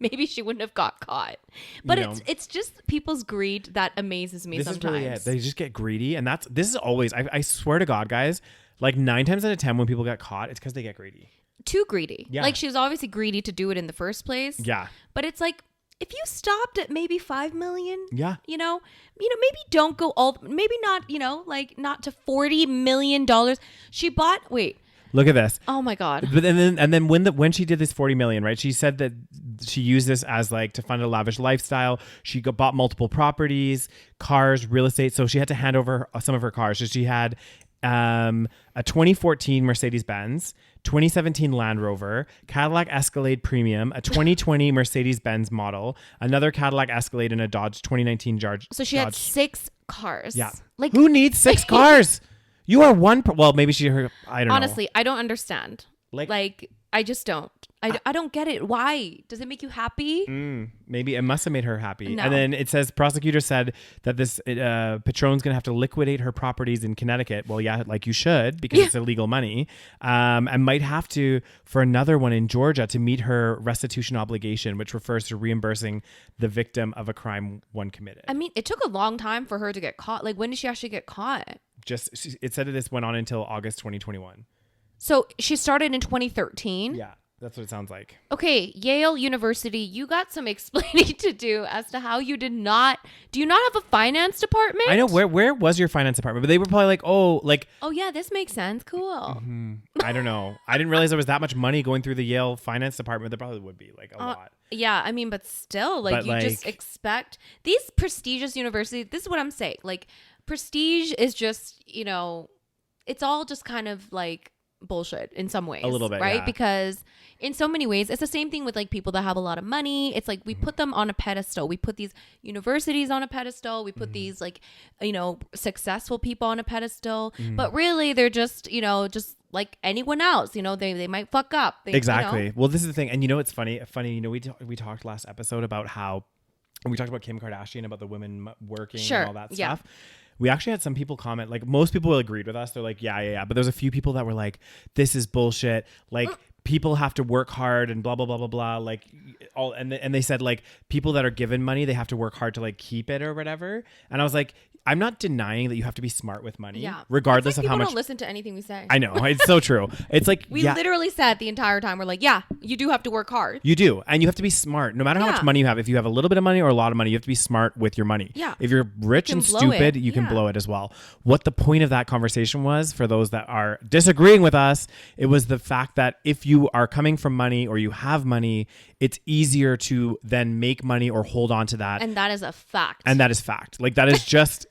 maybe she wouldn't have got caught. But it's just people's greed that amazes me sometimes. This is really it. They just get greedy. And this is always, I swear to God, guys, like 9 times out of 10 when people get caught, it's because they get greedy. Too greedy. Yeah. Like she was obviously greedy to do it in the first place. Yeah. But it's like, if you stopped at maybe 5 million, maybe don't go maybe not, like not to $40 million. She bought, Look at this. Oh my God. But and then when she did this 40 million, right? She said that she used this as like to fund a lavish lifestyle. She bought multiple properties, cars, real estate. So she had to hand over some of her cars. So she had a 2014 Mercedes-Benz, 2017 Land Rover, Cadillac Escalade Premium, a 2020 Mercedes-Benz model, another Cadillac Escalade, and a Dodge 2019 Dodge. So she had 6 cars. Yeah. Like, who needs 6 cars? You are one. Well, maybe she heard. I don't know. honestly, I don't understand. Like I just don't. I don't get it. Why? Does it make you happy? Maybe it must have made her happy. No. And then it says prosecutor said that this Patron's going to have to liquidate her properties in Connecticut. Well, yeah, like you should, because it's illegal money, and might have to for another one in Georgia to meet her restitution obligation, which refers to reimbursing the victim of a crime one committed. I mean, it took a long time for her to get caught. Like, when did she actually get caught? It said that this went on until August 2021. So she started in 2013. Yeah, that's what it sounds like. Okay, Yale University, you got some explaining to do as to how you do you not have a finance department? I know. Where was your finance department? But they were probably like, oh yeah, this makes sense. Cool. I don't know. I didn't realize there was that much money going through the Yale finance department. There probably would be like a lot. Yeah, I mean, but still, like, you just expect these prestigious universities. This is what I'm saying. Like, prestige is just, it's all just kind of like bullshit in some ways. A little bit, right? yeah. Because in so many ways, it's the same thing with like people that have a lot of money. It's like we put them on a pedestal. We put these universities on a pedestal. We put these like, successful people on a pedestal. But really, they're just, just like anyone else. They might fuck up. Exactly. Well, this is the thing. And it's funny, we talked last episode about how we talked about Kim Kardashian, about the women working and all that stuff. We actually had some people comment, like most people agreed with us. They're like, yeah. But there's a few people that were like, this is bullshit. Like people have to work hard and blah, blah, blah, blah, blah. Like all, and they said like people that are given money, they have to work hard to like keep it or whatever. And I was like, I'm not denying that you have to be smart with money, regardless of how much. People don't listen to anything we say. I know. It's so true. It's like, we literally said the entire time, we're like, yeah, you do have to work hard. You do. And you have to be smart. No matter how much money you have, if you have a little bit of money or a lot of money, you have to be smart with your money. Yeah. If you're rich and stupid, you can blow it as well. What the point of that conversation was, for those that are disagreeing with us, it was the fact that if you are coming from money or you have money, it's easier to then make money or hold on to that. And that is a fact. And that is fact. Like that is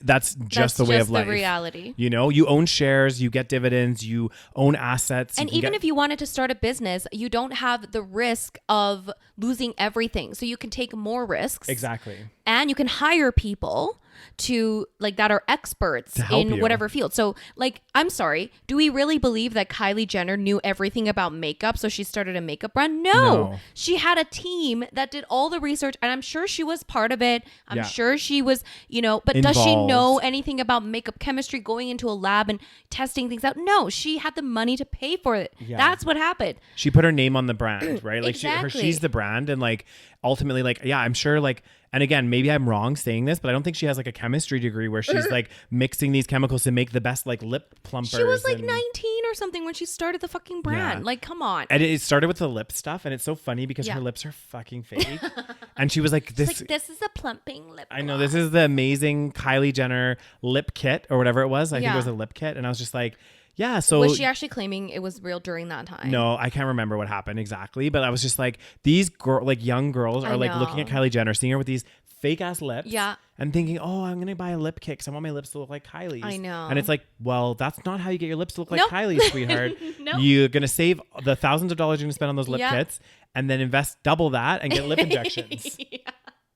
that's just the way of life. The reality. You own shares, you get dividends, you own assets. And even if you wanted to start a business, you don't have the risk of losing everything. So you can take more risks. Exactly. And you can hire people to like that are experts in whatever field. So like, I'm sorry, do we really believe that Kylie Jenner knew everything about makeup, so she started a makeup brand? No. She had a team that did all the research, and I'm sure she was part of it. I'm sure she was, but involved. Does she know anything about makeup chemistry, going into a lab and testing things out? No, she had the money to pay for it. That's what happened. She put her name on the brand, right? Like exactly. she's the brand, and like ultimately, like, yeah, I'm sure like, and again, maybe I'm wrong saying this, but I don't think she has like a chemistry degree where she's like mixing these chemicals to make the best like lip plumpers. She was like 19 or something when she started the fucking brand. Yeah. Like, come on. And it started with the lip stuff, and it's so funny because her lips are fucking fake. And she was like, this is a plumping lip gloss. I know, this is the amazing Kylie Jenner lip kit or whatever it was. I think it was a lip kit. And I was just like, yeah, so was she actually claiming it was real during that time? No, I can't remember what happened exactly, but I was just like, these young girls are like looking at Kylie Jenner, seeing her with these fake ass lips, and thinking, oh, I'm gonna buy a lip kit because I want my lips to look like Kylie's. I know. And it's like, well, that's not how you get your lips to look like Kylie, sweetheart. You're gonna save the thousands of dollars you're gonna spend on those lip kits, and then invest double that and get lip injections.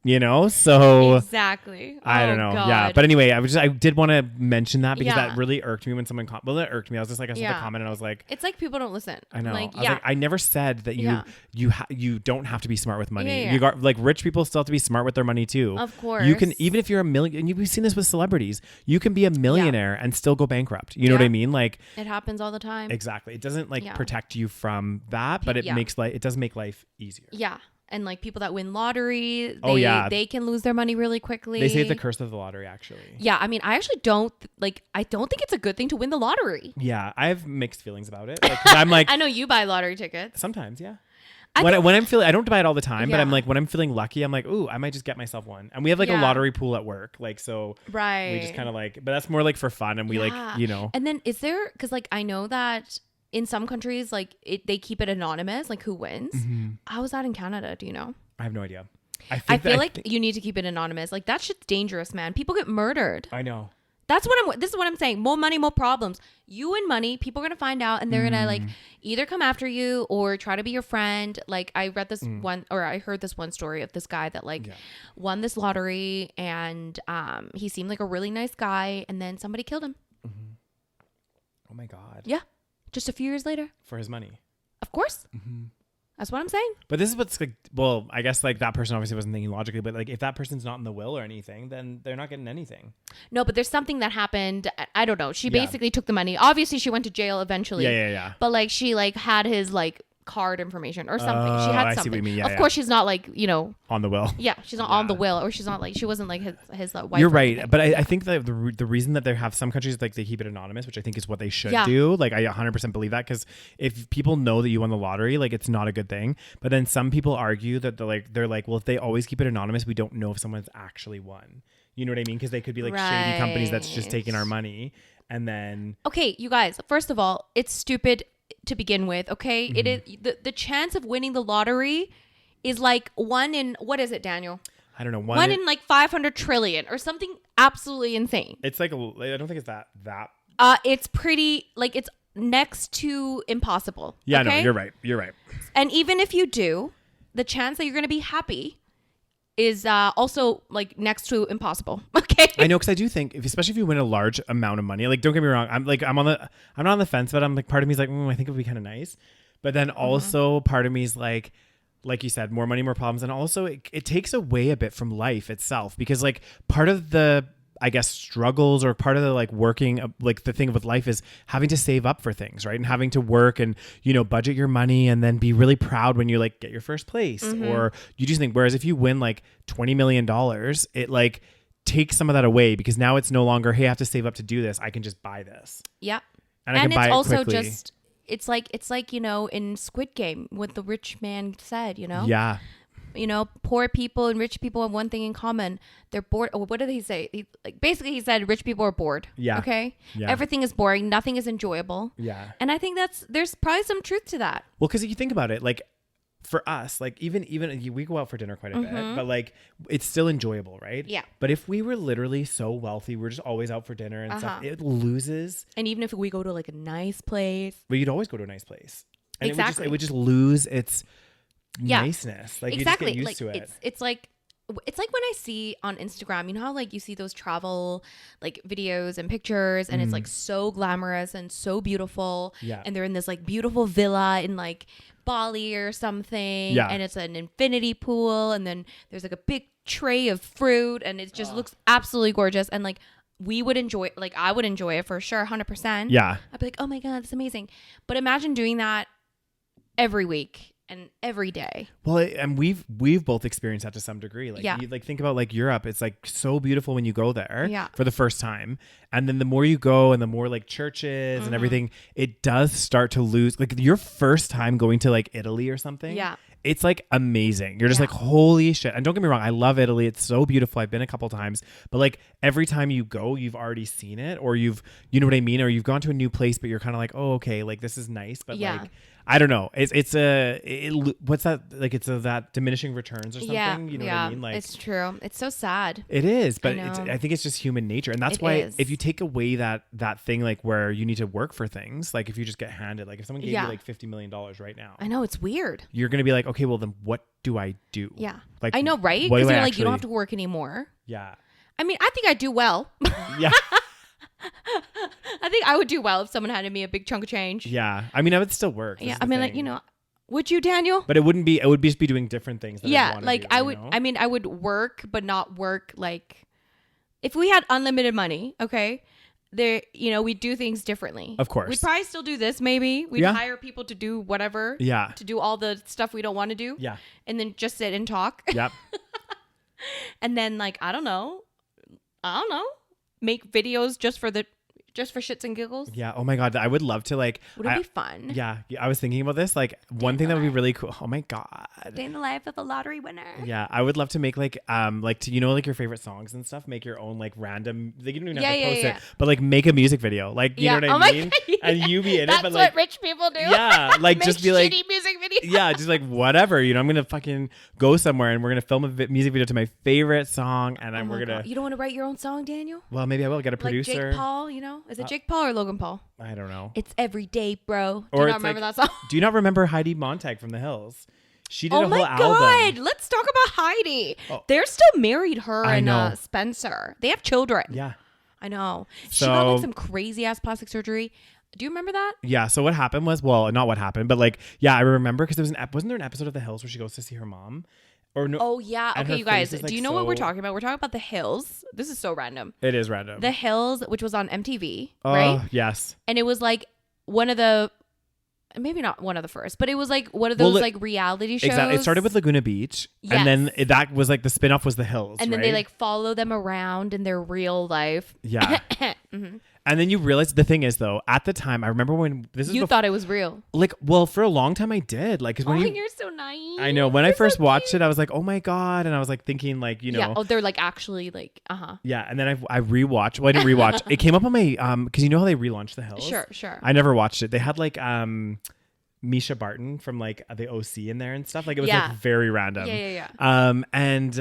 So exactly. I don't know. God. Yeah. But anyway, I did want to mention that because that really irked me when someone that irked me. I was just like, I saw the comment and I was like, it's like people don't listen. I know. Like, I was like, I never said that you don't have to be smart with money. You got like rich people still have to be smart with their money too. Of course. You can, even if you're a million, and you've seen this with celebrities, you can be a millionaire and still go bankrupt. You know what I mean? Like it happens all the time. Exactly. It doesn't like protect you from that, but it does make life easier. Yeah. And like people that win lottery, they can lose their money really quickly. They say it's the curse of the lottery, actually. Yeah, I mean, I actually don't think it's a good thing to win the lottery. Yeah, I have mixed feelings about it. Like, 'cause I'm like, I know you buy lottery tickets. Sometimes, yeah. When I'm feeling, I don't buy it all the time, but I'm like, when I'm feeling lucky, I'm like, ooh, I might just get myself one. And we have like a lottery pool at work, like so. Right. We just kind of like, but that's more like for fun, and we like, And then is there? Because like I know that in some countries, like they keep it anonymous, like who wins. How is that in Canada? Do you know? I have no idea. I feel like you need to keep it anonymous. Like that shit's dangerous, man. People get murdered. I know. This is what I'm saying. More money, more problems. You win money, people are going to find out and they're going to like either come after you or try to be your friend. Like I read this one, or I heard this one story of this guy that like won this lottery and he seemed like a really nice guy and then somebody killed him. Oh my God. Yeah. Just a few years later. For his money. Of course. That's what I'm saying. But this is what's like, well, I guess like that person obviously wasn't thinking logically, but like if that person's not in the will or anything, then they're not getting anything. No, but there's something that happened. I don't know. She basically took the money. Obviously she went to jail eventually. Yeah. But like she like had his like card information or something. She had I something. see what you mean. Of course she's not like, you know. On the will. Yeah. She's not on the will, or she's not like, she wasn't like his wife. You're right. But I think that the reason that they have some countries like they keep it anonymous, which I think is what they should do. Like I 100% believe that, because if people know that you won the lottery, like it's not a good thing. But then some people argue that they're like, well, if they always keep it anonymous, we don't know if someone's actually won. You know what I mean? Because they could be like shady companies that's just taking our money. And then okay, you guys, first of all, it's stupid to begin with. Okay, it is the chance of winning the lottery is like 1 in, what is it, Daniel? I don't know, 1 in like 500 trillion or something absolutely insane. It's like I don't think it's that. It's pretty, like it's next to impossible. Yeah, okay? no, you're right. And even if you do, the chance that you're going to be happy is also like next to impossible. Okay. I know, because I do think, especially if you win a large amount of money, like don't get me wrong, I'm not on the fence, but I'm like, part of me is like, I think it would be kind of nice, but then also part of me is like you said, more money, more problems, and also it takes away a bit from life itself, because like part of the, I guess, struggles, or part of the like working, like the thing with life is having to save up for things, right? And having to work and, you know, budget your money and then be really proud when you like get your first place or you just think, whereas if you win like $20 million, it like takes some of that away, because now it's no longer, hey, I have to save up to do this. I can just buy this. Yeah. And I can buy it also quickly. just, it's like, you know, in Squid Game, what the rich man said, you know? Yeah. You know, poor people and rich people have one thing in common. They're bored. Or what did he say? Basically, he said rich people are bored. Yeah. Okay. Yeah. Everything is boring. Nothing is enjoyable. Yeah. And I think there's probably some truth to that. Well, because if you think about it, like for us, like even we go out for dinner quite a bit, but like it's still enjoyable, right? Yeah. But if we were literally so wealthy, we're just always out for dinner and stuff, it loses. And even if we go to like a nice place, but you'd always go to a nice place. And exactly. It would just lose its niceness. Like exactly. You just get used to it. It's like when I see on Instagram, you know how like you see those travel like videos and pictures, and it's like so glamorous and so beautiful. Yeah. And they're in this like beautiful villa in like Bali or something. Yeah. And it's an infinity pool, and then there's like a big tray of fruit, and it just looks absolutely gorgeous. And like we would enjoy, like I would enjoy it for sure, 100%. Yeah. I'd be like, oh my God, that's amazing. But imagine doing that every week and every day. Well, and we've both experienced that to some degree. Like, you like think about like Europe, it's like so beautiful when you go there for the first time, and then the more you go and the more like churches and everything, it does start to lose. Like your first time going to like Italy or something, it's like amazing. You're just like, holy shit. And don't get me wrong, I love Italy. It's so beautiful. I've been a couple times, but like every time you go, you've already seen it, or you know what I mean, or you've gone to a new place, but you're kind of like, oh, okay, like this is nice, but like I don't know. What's that? Like it's that diminishing returns or something. You know what I mean? Like it's true. It's so sad. It is, but I think it's just human nature, and that's why if you take away that thing, like where you need to work for things, like if you just get handed, like if someone gave you like $50 million right now, I know it's weird. You're gonna be like, okay, well then what do I do? Yeah, like I know, right? Because you're like, you don't have to work anymore. Yeah. I mean, I think I do well. Yeah. I think I would do well if someone handed me a big chunk of change. Yeah. I mean, I would still work. Yeah. I mean, like, you know, would you, Daniel? But it would just be doing different things. Yeah. Like I would, I mean, I would work, but not work. Like if we had unlimited money, okay, there, you know, we'd do things differently. Of course. We'd probably still do this. Maybe we'd hire people to do whatever. Yeah. To do all the stuff we don't want to do. Yeah. And then just sit and talk. Yep. And then like, I don't know, make videos just for shits and giggles. Yeah. Oh my God. I would love to like. Would it be fun? Yeah. I was thinking about this. Like one thing that would be really cool. Oh my God. Day in the life of a lottery winner. Yeah. I would love to make like to, you know, like your favorite songs and stuff, make your own like random, like you don't even have to post it, but like make a music video. Like, you know what I mean? God, and you be in it. That's But like, what rich people do. yeah, like Make just be like, shitty music videos. yeah, just like whatever. You know, I'm gonna fucking go somewhere and we're gonna film a music video to my favorite song, and then we're gonna. You don't want to write your own song, Daniel? Well, maybe I will get a producer. Like Jake Paul, you know? Is it Jake Paul or Logan Paul? I don't know. It's every day, bro. Do Or you not it's remember like- that song? Do you not remember Heidi Montag from The Hills? She did Oh a whole my God. album. Let's talk about Heidi. Oh. They're still married, her I and know. Spencer. They have children. Yeah. I know. She got So- like some crazy ass plastic surgery. Do you remember that? Yeah. So what happened was, well, not what happened, but like, yeah, I remember because there was wasn't there an episode of The Hills where she goes to see her mom? Or no? Oh yeah. and Okay, her you guys. face is, Do like, you know what we're so- talking about? We're talking about The Hills. This is so random. It is random. The Hills, which was on MTV, Oh, right? yes. And it was like one of the, maybe not one of the first, but it was like one of those like reality shows. Exactly. It started with Laguna Beach, and then Yes. that was like the spin-off was The Hills, and then they right? like follow them around in their real life. Yeah. Mm-hmm. And then you realize the thing is though, at the time, I remember when this is You thought it was real. like, well, for a long time I did, like, because when You're so naive. I know when I You're so first watched cute. it, I was like, oh my God, and I was like thinking like, you know, Yeah. Oh, they're like actually like, yeah, and then I rewatched. Well, I didn't rewatch. It came up on my because you know how they relaunched The Hills. Sure. I never watched it. They had like Misha Barton from like the OC in there and stuff. Like it was like very random. Yeah. And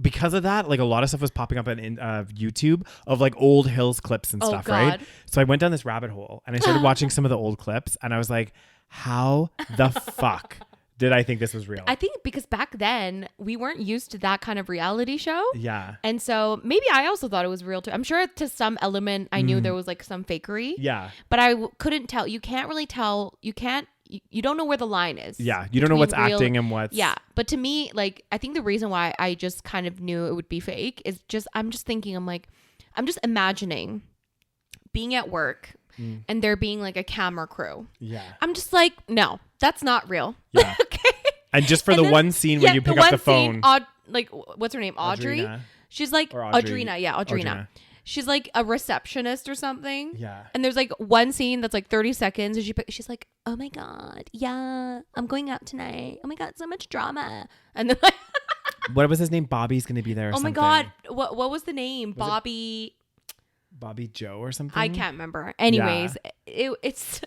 because of that, like a lot of stuff was popping up on YouTube of like old Hills clips and stuff, right? God. So I went down this rabbit hole and I started watching some of the old clips, and I was like, how the fuck did I think this was real? I think because back then we weren't used to that kind of reality show. Yeah. And so maybe I also thought it was real too. I'm sure to some element I knew there was like some fakery. Yeah. But I couldn't tell. You can't really tell. You don't know where the line is. Yeah. You don't know what's between real- acting and what's. Yeah. But to me, like, I think the reason why I just kind of knew it would be fake is I'm just imagining being at work and there being like a camera crew. Yeah. I'm just like, no, that's not real. Yeah. Okay. And just for the then- one scene where you pick up the phone. Like, what's her name? Audrey? Audrina. She's like, Or Audrey. Audrina. Yeah, Audrina. Audrina. She's like a receptionist or something. Yeah. And there's like one scene that's like 30 seconds. And she's like, oh my God. Yeah, I'm going out tonight. Oh my God, so much drama. And then like, What was his name? Bobby's gonna be there. Or oh my something. God. What was the name? Was it Bobby. Joe or something. I can't remember. Anyways, it's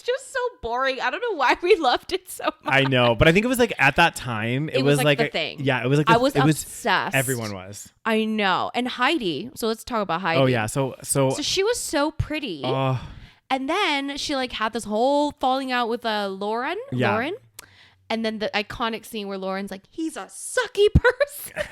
just so boring. I don't know why we loved it so much. I know, but I think it was like at that time it was like the a thing. Yeah, it was like I was it was obsessed. everyone was. I know. And Heidi. So let's talk about Heidi. Oh yeah, so she was so pretty. oh And then she like had this whole falling out with Lauren. Yeah. Lauren. And then the iconic scene where Lauren's like, he's a sucky person.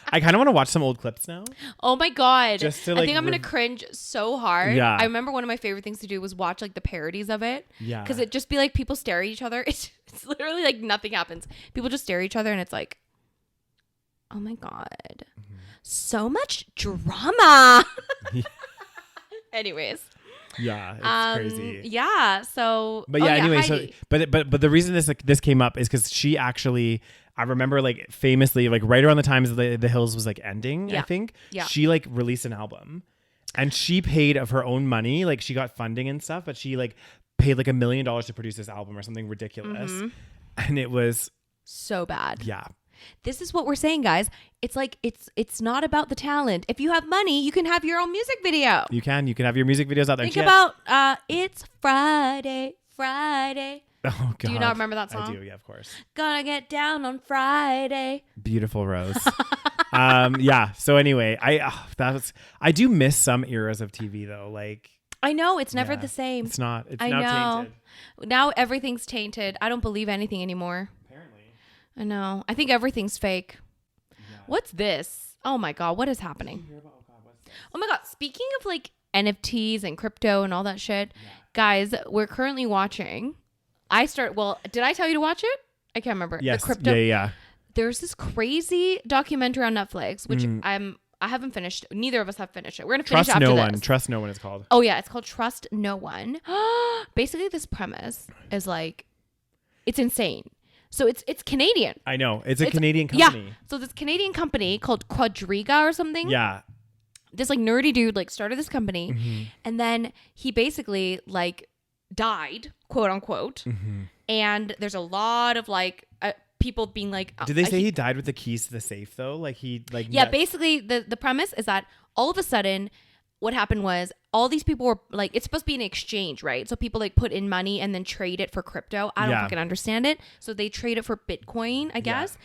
I kind of want to watch some old clips now. Oh my God. Just to, I like, think I'm going to cringe so hard. Yeah. I remember one of my favorite things to do was watch like the parodies of it. Yeah. Because it just be like people stare at each other. It's literally like nothing happens. People just stare at each other and it's like, oh my God. Mm-hmm. So much drama. Anyways. Yeah, it's crazy. Yeah. So. But yeah, anyway, Heidi. so but the reason this came up is because she actually, I remember like famously like right around the times the Hills was like ending, I think. Yeah. She like released an album, and she paid of her own money, like she got funding and stuff, but she like paid like $1 million to produce this album or something ridiculous, and it was so bad. yeah. This is what we're saying, guys. It's like it's not about the talent. If you have money, you can have your own music video. You can have your music videos out there. Think about it's Friday. Oh God. Do you not remember that song? I do, yeah, of course. Gonna get down on Friday. Beautiful Rose. Yeah. So anyway, I do miss some eras of TV though. Like I know it's never yeah, the same. It's not. It's I now know. tainted. Now everything's tainted. I don't believe anything anymore. Apparently. I know. I think everything's fake. Yeah. What's this? Oh my God, what is happening? Oh my God, speaking of like NFTs and crypto and all that shit, guys, we're currently watching. Did I tell you to watch it? I can't remember. Yes. The crypto. Yeah. There's this crazy documentary on Netflix, which I haven't finished. Neither of us have finished it. We're gonna finish Trust after No this. One. Trust No One is called. Oh yeah, it's called Trust No One. Basically, this premise is like, it's insane. So it's Canadian. I know. It's a Canadian company. Yeah. So this Canadian company called Quadriga or something. Yeah. This like nerdy dude like started this company, and then he basically like died, quote unquote. And there's a lot of like people being like, Did they say he died with the keys to the safe though? Like he like yeah. Basically, the premise is that all of a sudden, what happened was all these people were like, it's supposed to be an exchange, right? So people like put in money and then trade it for crypto. I don't fucking understand it. So they trade it for Bitcoin, I guess.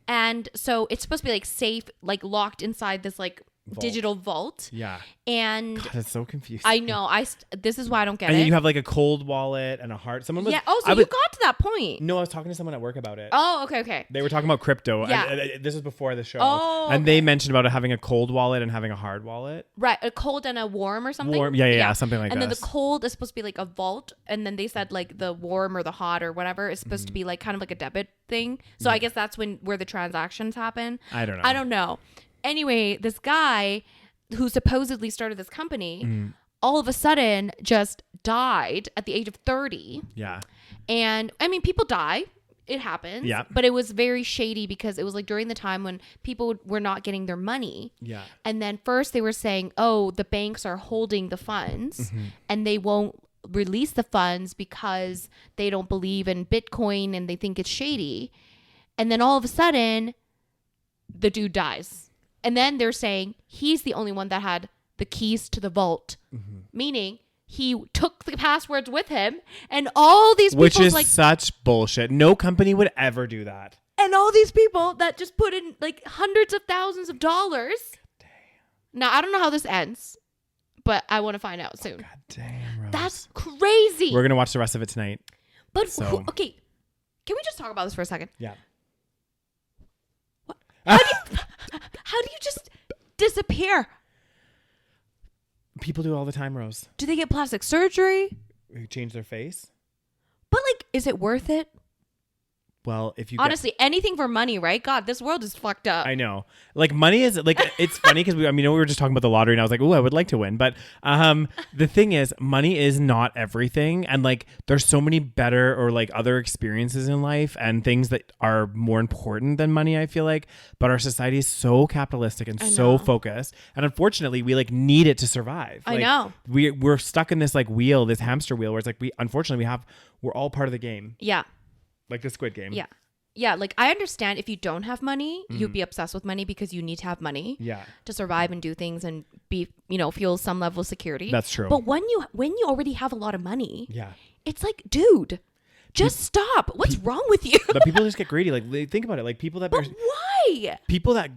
And so it's supposed to be like safe, like locked inside this like digital vault. Yeah. And God, it's so confusing. I know. This is why I don't get and it. then you have like a cold wallet and a heart. Someone was, Oh, so you got to that point. No, I was talking to someone at work about it. Oh, okay. They were talking about crypto. Yeah. And this was before the show. Oh, and they mentioned about having a cold wallet and having a hard wallet. Right. A cold and a warm or something. Yeah, something like that. And then the cold is supposed to be like a vault. And then they said like the warm or the hot or whatever is supposed to be like kind of like a debit thing. So I guess that's where the transactions happen. I don't know. I don't know. Anyway, this guy who supposedly started this company all of a sudden just died at the age of 30. Yeah. And I mean, people die. It happens. Yeah. But it was very shady because it was like during the time when people were not getting their money. Yeah. And then first they were saying, oh, the banks are holding the funds and they won't release the funds because they don't believe in Bitcoin and they think it's shady. And then all of a sudden, the dude dies. And then they're saying he's the only one that had the keys to the vault, meaning he took the passwords with him, and all these people, which is like such bullshit. No company would ever do that. And all these people that just put in like hundreds of thousands of dollars. Damn. Now I don't know how this ends, but I want to find out soon. God damn, Rose. That's crazy. We're gonna watch the rest of it tonight. But okay, can we just talk about this for a second? Yeah. What? How do you just disappear? People do it all the time, Rose. Do they get plastic surgery? Who change their face? But like, is it worth it? Well, if you honestly, anything for money, right? God, this world is fucked up. I know. Like money is like, it's funny because we were just talking about the lottery and I was like, oh, I would like to win. But the thing is, money is not everything. And like, there's so many better or like other experiences in life and things that are more important than money, I feel like. But our society is so capitalistic and so focused. And unfortunately, we like need it to survive. I like, know. We're stuck in this like wheel, this hamster wheel where it's like, we're all part of the game. Yeah. Like the Squid Game. Yeah. Yeah. Like I understand if you don't have money, you'd be obsessed with money because you need to have money to survive and do things and be, feel some level of security. That's true. But when you already have a lot of money, it's like, dude, just stop. What's wrong with you? But people just get greedy. Like think about it. Like people that why? People that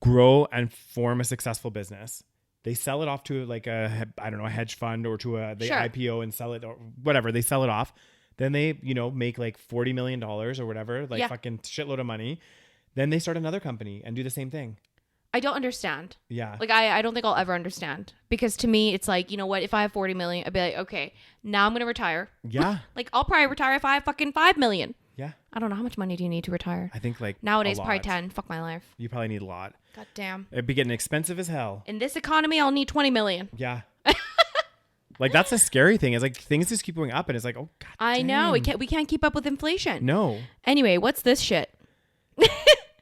grow and form a successful business, they sell it off to like a hedge fund or to they IPO and sell it or whatever. They sell it off. Then they, make like $40 million or whatever, like fucking shitload of money. Then they start another company and do the same thing. I don't understand. Yeah. Like, I don't think I'll ever understand. Because to me, it's like, you know what? If I have 40 million, I'd be like, okay, now I'm going to retire. Yeah. Like, I'll probably retire if I have fucking 5 million. Yeah. I don't know. How much money do you need to retire? I think like nowadays, probably 10. Fuck my life. You probably need a lot. God damn. It'd be getting expensive as hell. In this economy, I'll need 20 million. Yeah. Like that's the scary thing is like things just keep going up and it's like, oh God. I know. We can't keep up with inflation. No. Anyway, what's this shit?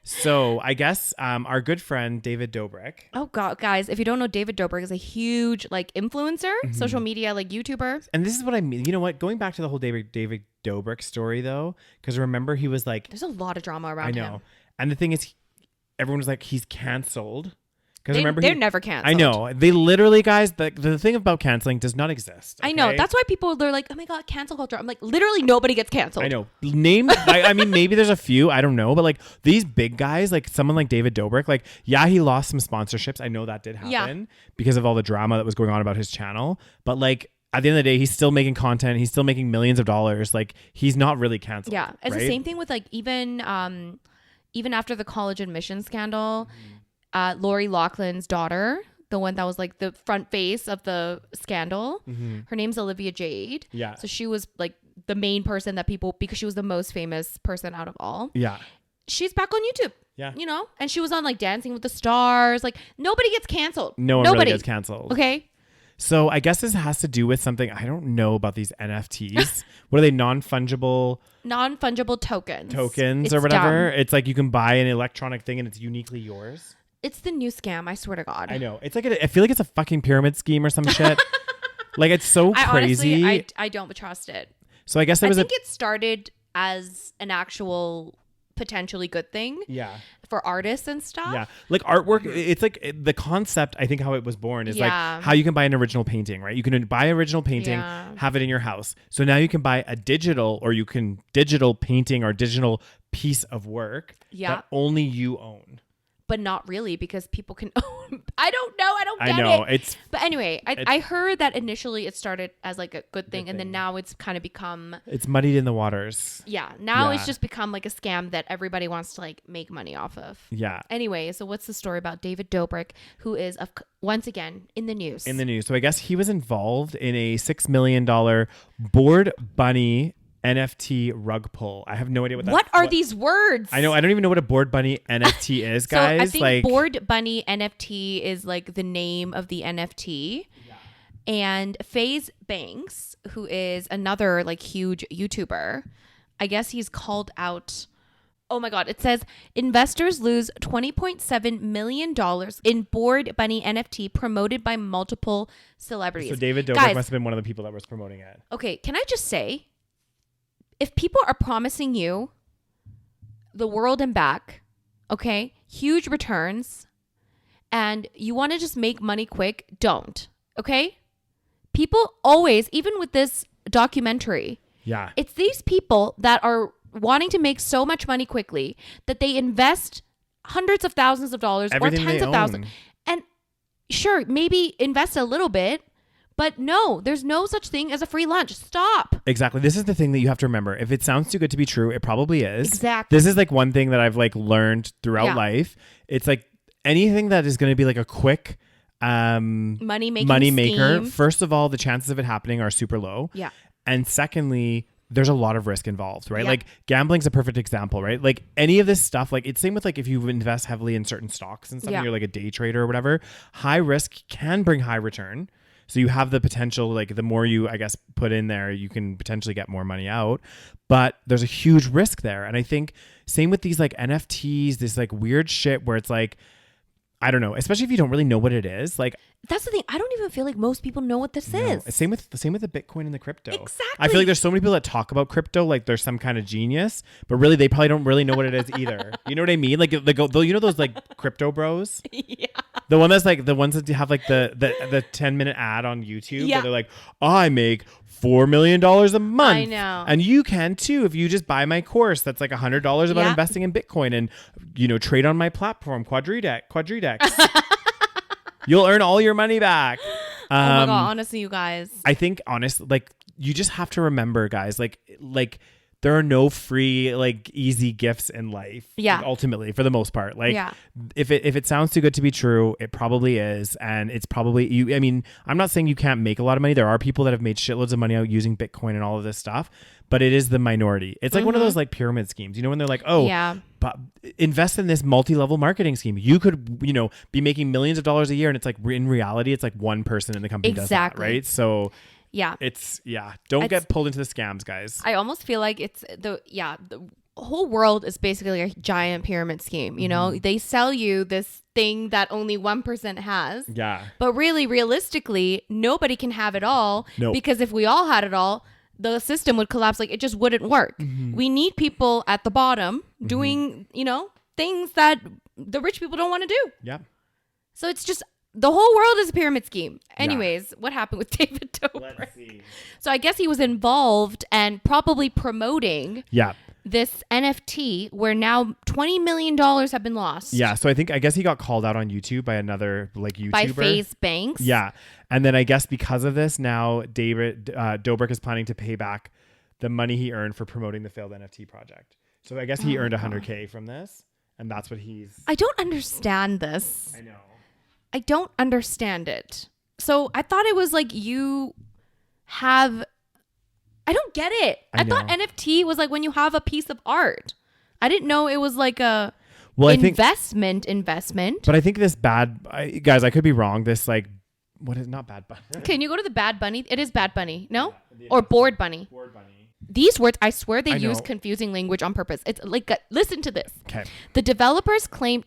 So I guess our good friend David Dobrik. Oh God, guys, if you don't know, David Dobrik is a huge like influencer, social media like YouTuber. And this is what I mean. You know what? Going back to the whole David Dobrik story though, because remember he was like, there's a lot of drama around him. I know. And the thing is, everyone was like, he's canceled. Because remember, they're never canceled. I know. They literally, guys, the thing about canceling does not exist. Okay? I know. That's why they're like, oh my God, cancel culture. I'm like, literally nobody gets canceled. I know. I mean, maybe there's a few. I don't know. But like these big guys, like someone like David Dobrik, like, yeah, he lost some sponsorships. I know that did happen because of all the drama that was going on about his channel. But like, at the end of the day, he's still making content. He's still making millions of dollars. Like, he's not really canceled. Yeah. It's the same thing with like, even after the college admission scandal, Lori Loughlin's daughter, the one that was like the front face of the scandal, her name's Olivia Jade. Yeah. So she was like the main person that because she was the most famous person out of all. Yeah. She's back on YouTube. Yeah. And she was on like Dancing with the Stars. Like nobody gets canceled. Nobody really gets canceled. Okay. So I guess this has to do with something I don't know about these NFTs. What are they? Non-fungible tokens or whatever. Dumb. It's like you can buy an electronic thing and it's uniquely yours. It's the new scam. I swear to God. I know. It's like I feel like it's a fucking pyramid scheme or some shit. Like it's so crazy. I don't trust it. So I guess it think it started as an actual potentially good thing. Yeah. For artists and stuff. Yeah. Like artwork, it's like the concept, I think how it was born is like how you can buy an original painting, right? You can buy an original painting, have it in your house. So now you can buy a digital or you can digital painting or digital piece of work that only you own. But not really, because people can own. I don't know. I don't get I know. it. But anyway, I heard that initially it started as like a good thing, and then now it's kind of become. It's muddied in the waters. Yeah. Now it's just become like a scam that everybody wants to like make money off of. Yeah. Anyway, so what's the story about David Dobrik, who is once again in the news? So I guess he was involved in a $6 million bored bunny NFT rug pull. I have no idea what are these words? I know. I don't even know what a bored bunny NFT is, guys. So I think like, bored bunny NFT is like the name of the NFT. Yeah. And FaZe Banks, who is another like huge YouTuber, I guess he's called out. Oh my God. It says investors lose $20.7 million in bored bunny NFT promoted by multiple celebrities. So David Dobrik must have been one of the people that was promoting it. Okay. Can I just say, if people are promising you the world and back, okay, huge returns, and you want to just make money quick, don't, okay? People always, even with this documentary, it's these people that are wanting to make so much money quickly that they invest hundreds of thousands of dollars or tens of thousands. And sure, maybe invest a little bit, but no, there's no such thing as a free lunch. Stop. Exactly. This is the thing that you have to remember. If it sounds too good to be true, it probably is. Exactly. This is like one thing that I've like learned throughout life. It's like anything that is going to be like a quick money maker. First of all, the chances of it happening are super low. Yeah. And secondly, there's a lot of risk involved, right? Yeah. Like gambling's a perfect example, right? Like any of this stuff, like it's same with like if you invest heavily in certain stocks and stuff, and you're like a day trader or whatever, high risk can bring high return. So you have the potential, like the more you, I guess, put in there, you can potentially get more money out. But there's a huge risk there. And I think same with these like NFTs, this like weird shit where it's like, I don't know, especially if you don't really know what it is. Like that's the thing. I don't even feel like most people know what this is. Same with the Bitcoin and the crypto. Exactly. I feel like there's so many people that talk about crypto like there's some kind of genius, but really they probably don't really know what it is either. You know what I mean? Like you know those like crypto bros? Yeah. The one that's like the ones that have like the 10-minute ad on YouTube where they're like, I make $4 million a month. I know. And you can too if you just buy my course that's like $100 about investing in Bitcoin and trade on my platform, Quadriga. You'll earn all your money back. Oh my God, honestly, you guys. I think like you just have to remember, guys, like there are no free, like easy gifts in life. Yeah. Like, ultimately, for the most part. Like if it sounds too good to be true, it probably is. And it's probably I mean, I'm not saying you can't make a lot of money. There are people that have made shitloads of money out using Bitcoin and all of this stuff, but it is the minority. It's like one of those like pyramid schemes, when they're like, but invest in this multi-level marketing scheme. You could, be making millions of dollars a year. And it's like, in reality, it's like one person in the company does that, right? So don't get pulled into the scams, guys. I almost feel like it's the whole world is basically a giant pyramid scheme. They sell you this thing that only 1% has. Yeah. But really, realistically, nobody can have it all. Nope. Because if we all had it all, the system would collapse. Like it just wouldn't work. Mm-hmm. We need people at the bottom doing, things that the rich people don't want to do. Yeah. So it's just, the whole world is a pyramid scheme. Anyways, what happened with David Dobrik? Let's see. So I guess he was involved and probably promoting this NFT where now $20 million have been lost. Yeah. So I guess he got called out on YouTube by another like YouTuber. By FaZe Banks. Yeah. And then I guess because of this, now David Dobrik is planning to pay back the money he earned for promoting the failed NFT project. So I guess he earned $100K from this. And that's what I don't understand this. I know. I don't understand it. So I thought it was like I don't get it. I thought NFT was like when you have a piece of art. I didn't know it was like a investment. But I think this guys, I could be wrong. This like, what is not Bad Bunny? Can you go to the Bad Bunny? It is Bad Bunny, no? Yeah, or Bored Bunny. Bored Bunny. These words, I swear they I use know. confusing language on purpose. It's like, listen to this. Okay. The developers claimed,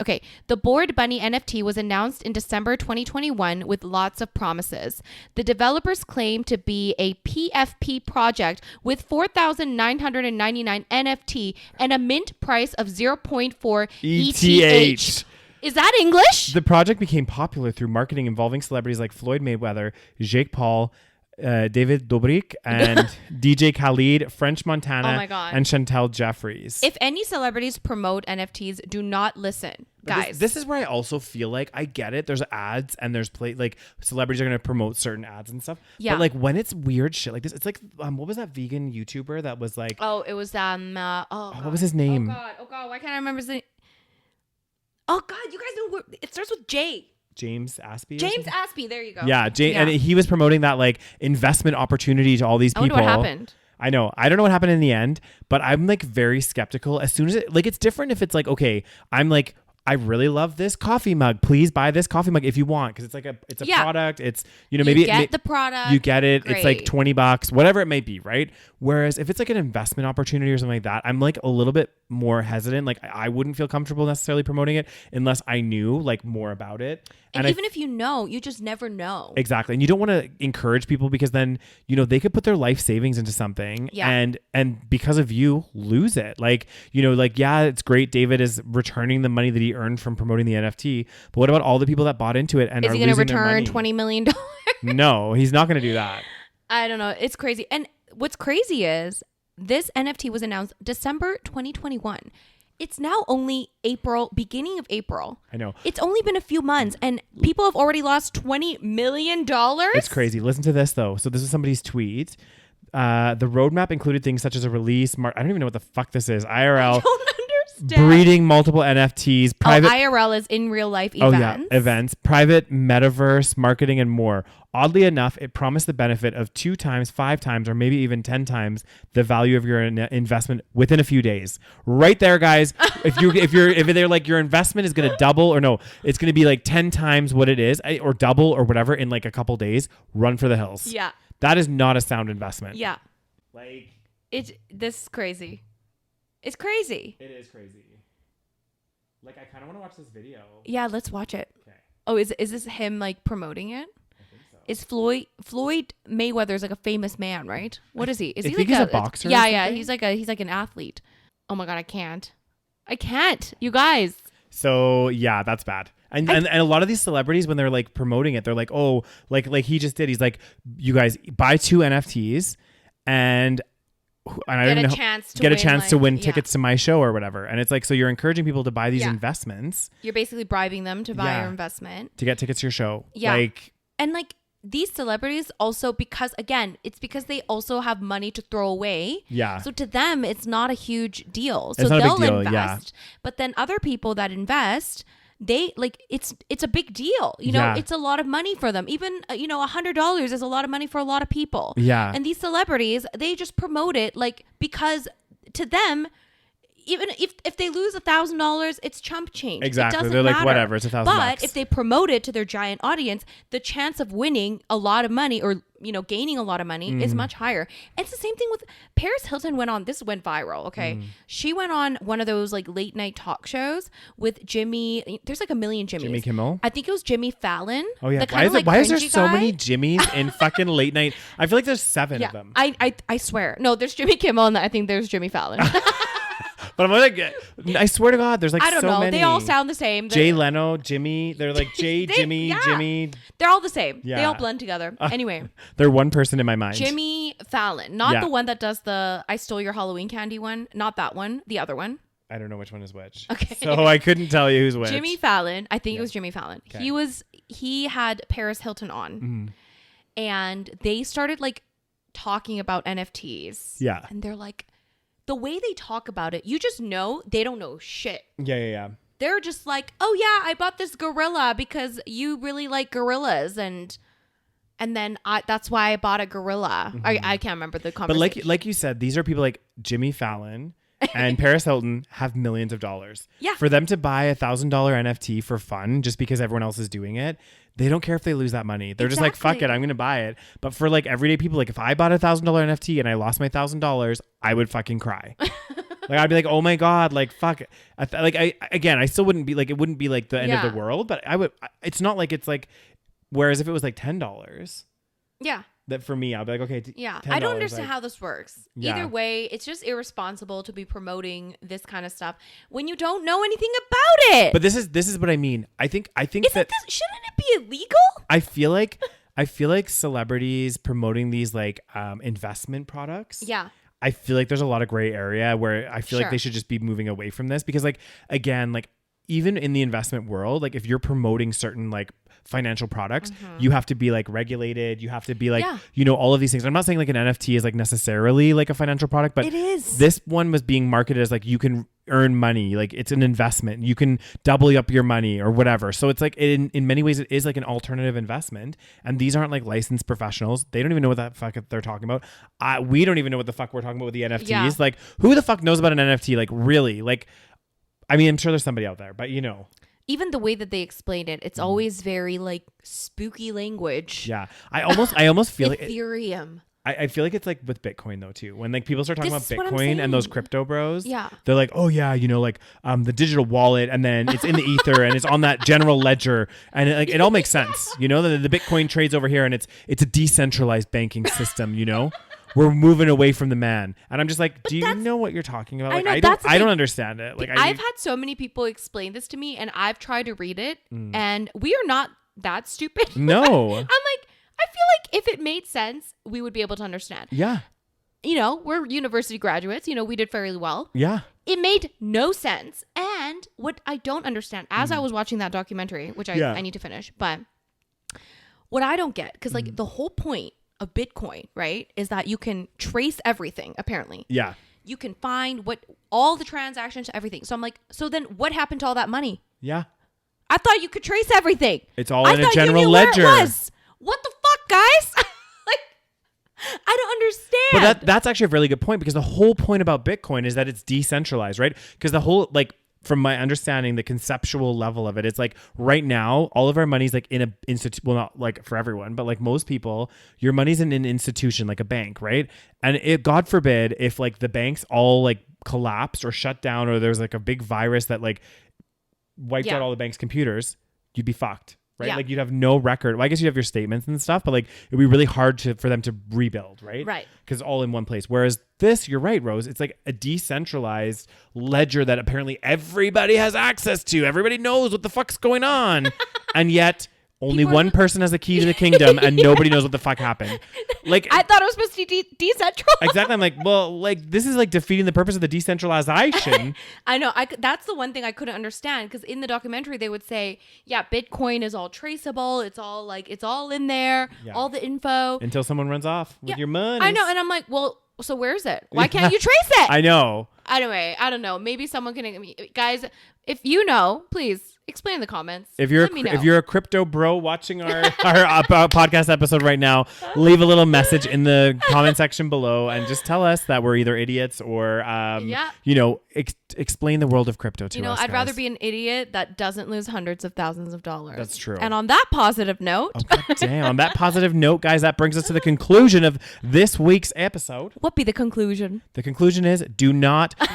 the Bored Bunny NFT was announced in December 2021 with lots of promises. The developers claim to be a PFP project with 4,999 NFT and a mint price of 0.4 ETH. Is that English? The project became popular through marketing involving celebrities like Floyd Mayweather, Jake Paul, David Dobrik, and DJ Khaled, French Montana, Oh my God. and Chantel Jeffries. If any celebrities promote NFTs, do not listen, guys. This is where I also feel like I get it. There's ads and there's like celebrities are going to promote certain ads and stuff. Yeah. But like when it's weird shit like this, it's like what was that vegan YouTuber that was like? Oh, it was what was his name? Oh God, why can't I remember his name? Oh God, you guys know it starts with J. James Aspie. James Aspie. There you go. Yeah, and he was promoting that like investment opportunity to all these people. I wonder what happened. I know. I don't know what happened in the end, but I'm like very skeptical. As soon as it's different if it's like, okay, I'm like, I really love this coffee mug. Please buy this coffee mug if you want, because it's like it's a product. It's maybe you get the product. You get it. Great. It's like $20, whatever it may be, right? Whereas if it's like an investment opportunity or something like that, I'm like a little bit more hesitant. Like I wouldn't feel comfortable necessarily promoting it unless I knew like more about it. And even if you know, you just never know. Exactly. And you don't want to encourage people because then, they could put their life savings into something and because of you lose it. Like, yeah, it's great. David is returning the money that he earned from promoting the NFT. But what about all the people that bought into it and is are he going to losing their return money? $20 million? No, he's not going to do that. I don't know. It's crazy. And what's crazy is this NFT was announced December 2021. It's now only beginning of April. I know. It's only been a few months and people have already lost $20 million. It's crazy. Listen to this though. So this is somebody's tweet. The roadmap included things such as a release. I don't even know what the fuck this is. IRL. I don't understand. Breeding multiple NFTs. Private. IRL is in real life events. Oh yeah, events, private metaverse, marketing, and more. Oddly enough, it promised the benefit of 2 times, 5 times, or maybe even 10 times the value of your investment within a few days. Right there, guys. If they're like your investment is going to double, or no, it's going to be like 10 times what it is, or double, or whatever in like a couple days. Run for the hills. Yeah. That is not a sound investment. Yeah. Like this is crazy. It's crazy. It is crazy. Like I kind of want to watch this video. Yeah, let's watch it. Okay. Oh, is this him like promoting it? I think so. Is Floyd Mayweather's like a famous man, right? What is he? Is he think like he's a boxer or Yeah, yeah. something? He's like an athlete. Oh my God, I can't. You guys. So yeah, that's bad. And a lot of these celebrities, when they're like promoting it, they're like, oh, like he just did. He's like, you guys buy 2 NFTs and I don't even know, get a chance to win tickets to my show or whatever. And it's like, so you're encouraging people to buy these investments. You're basically bribing them to buy your investment. To get tickets to your show. Yeah. And like these celebrities also, because they also have money to throw away. Yeah. So to them, it's not a huge deal. So they'll invest. But then other people that invest, they like it's a big deal. It's a lot of money for them. Even $100 is a lot of money for a lot of people. Yeah. And these celebrities, they just promote it like because to them, even if they lose $1,000, it's chump change. Exactly. They're like, whatever, it's $1,000. But if they promote it to their giant audience, the chance of winning a lot of money or gaining a lot of money is much higher. And it's the same thing with Paris Hilton this went viral. Okay. She went on one of those like late night talk shows with Jimmy. There's like a million Jimmys. Jimmy Kimmel? I think it was Jimmy Fallon. Oh yeah. Why is there so many Jimmys in fucking late night? I feel like there's 7 of them. I swear. No, there's Jimmy Kimmel and I think there's Jimmy Fallon. But I'm like, I swear to God, there's like I don't so know. many. They all sound the same. Jay Leno, Jimmy. They're like Jimmy. They're all the same. Yeah. They all blend together. Anyway. They're one person in my mind. Jimmy Fallon. Not the one that does the I stole your Halloween candy one. Not that one. The other one. I don't know which one is which. Okay. So I couldn't tell you who's which. Jimmy Fallon. I think it was Jimmy Fallon. Okay. He had Paris Hilton on. Mm-hmm. And they started like talking about NFTs. Yeah. And they're like, the way they talk about it, you just know they don't know shit. Yeah. They're just like, oh yeah, I bought this gorilla because you really like gorillas, and then that's why I bought a gorilla. Mm-hmm. I can't remember the conversation. But like you said, these are people like Jimmy Fallon and Paris Hilton have millions of dollars. Yeah. For them to buy $1,000 NFT for fun just because everyone else is doing it, They don't care if they lose that money. They're just like, fuck Exactly. it, I'm going to buy it. But for like everyday people, like if I bought $1,000 NFT and I lost my $1,000, I would fucking cry. Like I'd be like, oh my God, like fuck. I still wouldn't be like, it wouldn't be like the end of the world, but it's not like it's like, whereas if it was like $10, Yeah. that for me, I'll be like, okay, Yeah. $10, I don't understand like, how this works. Yeah. Either way, it's just irresponsible to be promoting this kind of stuff when you don't know anything about it. But this is what I mean. I think shouldn't it be illegal? I feel like celebrities promoting these like investment products. Yeah. I feel like there's a lot of gray area where I feel like they should just be moving away from this because like, again, like even in the investment world, like if you're promoting certain like financial products, you have to be like regulated. You have to be like, all of these things. I'm not saying like an NFT is like necessarily like a financial product, but it is. This one was being marketed as like, you can earn money. Like it's an investment. You can double up your money or whatever. So it's like in many ways, it is like an alternative investment. And these aren't like licensed professionals. They don't even know what the fuck they're talking about. We don't even know what the fuck we're talking about with the NFTs. Yeah. Like who the fuck knows about an NFT? Like really? Like, I mean, I'm sure there's somebody out there, but even the way that they explain it, it's always very like spooky language. Yeah. I almost feel like Ethereum. I feel like it's like with Bitcoin though too. When like people start talking about This is what I'm Bitcoin and those saying. crypto bros, Yeah. they're like, oh yeah, like the digital wallet, and then it's in the ether and it's on that general ledger, and it all makes sense. The Bitcoin trades over here, and it's a decentralized banking system. We're moving away from the man, and I'm just like, do you know what you're talking about? Like, I don't understand it. Like I've had so many people explain this to me, and I've tried to read it, and we are not that stupid. No. I'm like, I feel like if it made sense, we would be able to understand. Yeah. We're university graduates. We did fairly well. Yeah. It made no sense. And what I don't understand, as I was watching that documentary, which I need to finish, but what I don't get, because like the whole point of Bitcoin, right, is that you can trace everything, apparently. Yeah. You can find all the transactions to everything. So I'm like, so then what happened to all that money? Yeah. I thought you could trace everything. It's all in a general ledger. Where it was. What the fuck, guys? Like, I don't understand. But that's actually a really good point, because the whole point about Bitcoin is that it's decentralized, right? Because the whole, like, from my understanding, the conceptual level of it, it's like right now, all of our money's like in a institute. Well, not like for everyone, but like most people, your money's in an institution, like a bank, right? And God forbid, if like the banks all like collapsed or shut down, or there's like a big virus that like wiped out all the bank's computers, you'd be fucked. Right? Yeah. Like you'd have no record. Well, I guess you'd have your statements and stuff, but like it'd be really hard for them to rebuild, right? Right. Because all in one place. Whereas this, you're right, Rose, it's like a decentralized ledger that apparently everybody has access to. Everybody knows what the fuck's going on. And yet only one person has the key to the kingdom and nobody knows what the fuck happened. Like, I thought it was supposed to be decentralized. Exactly. I'm like, well, like this is like defeating the purpose of the decentralization. I know. That's the one thing I couldn't understand, because in the documentary they would say, yeah, Bitcoin is all traceable. It's all like, it's all in there, all the info. Until someone runs off with your money. I know. And I'm like, well, so where's it? Why can't you trace it? I know. Anyway, I don't know. Maybe someone can, guys, if you know, please explain in the comments. If you're a crypto bro watching our podcast episode right now, leave a little message in the comment section below and just tell us that we're either idiots or explain the world of crypto to us. I'd guys. rather be an idiot that doesn't lose hundreds of thousands of dollars. That's true. And on that positive note, damn. On that positive note, guys, that brings us to the conclusion of this week's episode. What be the conclusion? The conclusion is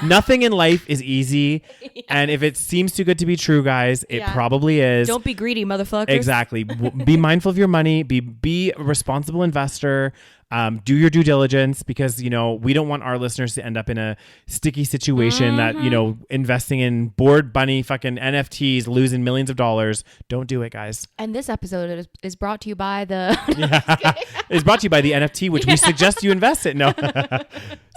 nothing in life is easy. And if it seems too good to be true, guys, it probably is. Don't be greedy, motherfuckers. Exactly. Be mindful of your money. Be a responsible investor. Do your due diligence, because, we don't want our listeners to end up in a sticky situation that, investing in bored bunny fucking NFTs, losing millions of dollars. Don't do it, guys. And this episode is brought to you by the... It's brought to you by the NFT, which we suggest you invest in. No.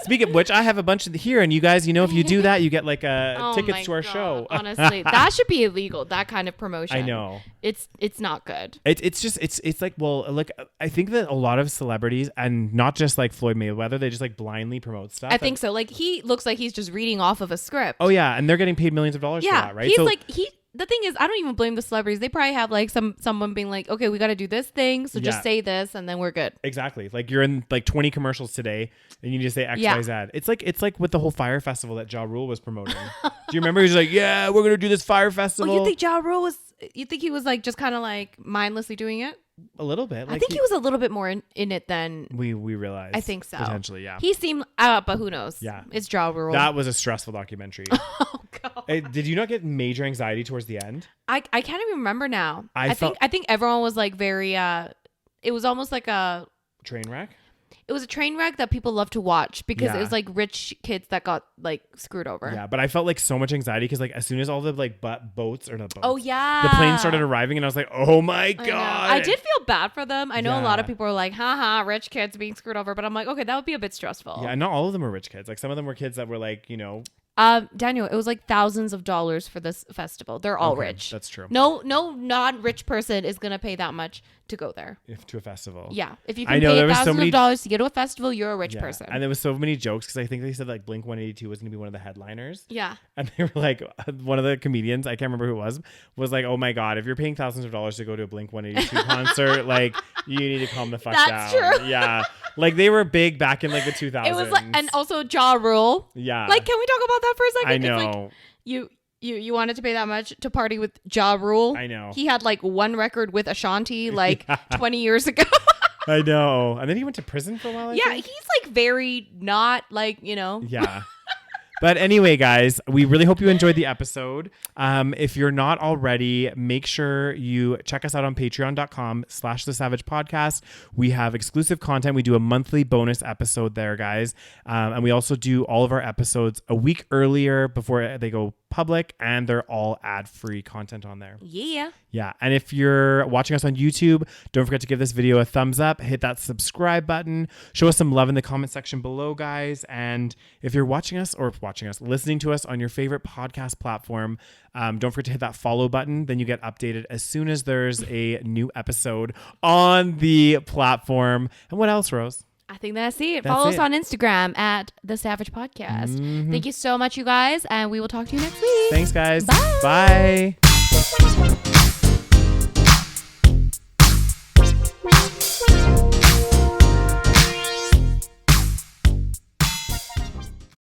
Speaking of which, I have a bunch of here, and you guys, if you do that, you get like tickets to our show. Honestly, that should be illegal. That kind of promotion. I know. It's not good. It's like, well, like I think that a lot of celebrities, and not just like Floyd Mayweather, they just like blindly promote stuff. I think so. Like, he looks like he's just reading off of a script. Oh yeah, and they're getting paid millions of dollars for that, right? He's the thing is, I don't even blame the celebrities. They probably have like someone being like, okay, we got to do this thing, so just say this, and then we're good. Exactly. Like you're in like 20 commercials today, and you need to say X, Y, Z. It's like with the whole Fyre festival that Ja Rule was promoting. Do you remember? He was like, yeah, we're gonna do this Fyre festival. Oh, you think Ja Rule You think he was like just kind of like mindlessly doing it? A little bit. I think he was a little bit more in it than we realized. I think so. Potentially, yeah. He seemed but who knows? Yeah. It's jaw rule. That was a stressful documentary. Oh god. Did you not get major anxiety towards the end? I can't even remember now. I felt- think everyone was like very it was almost like a train wreck? it was a train wreck that people love to watch because Yeah. it was like rich kids that got like screwed over. Yeah, but I felt like so much anxiety because like as soon as all the like boats or not boats. Oh yeah. The plane started arriving and I was like, oh my I god. know. I did feel bad for them. I know a lot of Yeah. people are like, haha, rich kids being screwed over. But I'm like, okay, that would be a bit stressful. Yeah, and not all of them were rich kids. Like some of them were kids that were like, you know. Daniel, it was like thousands of dollars for this festival. They're all Okay, rich. That's true. No non-rich person is gonna pay that much to go there. To a festival. Yeah, if you I can know, pay there was so thousands many- of dollars to go to a festival, you're a rich Yeah. person. And there was so many jokes because I think they said like Blink 182 was going to be one of the headliners. Yeah. And they were like, one of the comedians, I can't remember who it was like, oh my God, if you're paying thousands of dollars to go to a Blink 182 concert, like you need to calm the fuck That's down. true. Yeah. Like they were big back in like the 2000s. It was like, and also jaw rule. yeah. Like, can we talk about that for a second? I It's know. like, you wanted to pay that much to party with Ja Rule. I know. He had like one record with Ashanti like Yeah. 20 years ago. I know. And then he went to prison for a while. I Yeah, think. he's like very not like, you know. Yeah. But anyway, guys, we really hope you enjoyed the episode. If you're not already, make sure you check us out on patreon.com/the SaVeg Podcast. We have exclusive content. We do a monthly bonus episode there, guys. And we also do all of our episodes a week earlier before they go public, and they're all ad-free content on there. Yeah. Yeah. And if you're watching us on YouTube, don't forget to give this video a thumbs up, hit that subscribe button, show us some love in the comment section below, guys. And if you're listening to us on your favorite podcast platform, don't forget to hit that follow button. Then you get updated as soon as there's a new episode on the platform. And what else, Rose? I think that's it. That's Follow us it. on Instagram at the SaVeg Podcast. Thank you so much, you guys, and we will talk to you next week. Thanks, guys. Bye. Bye.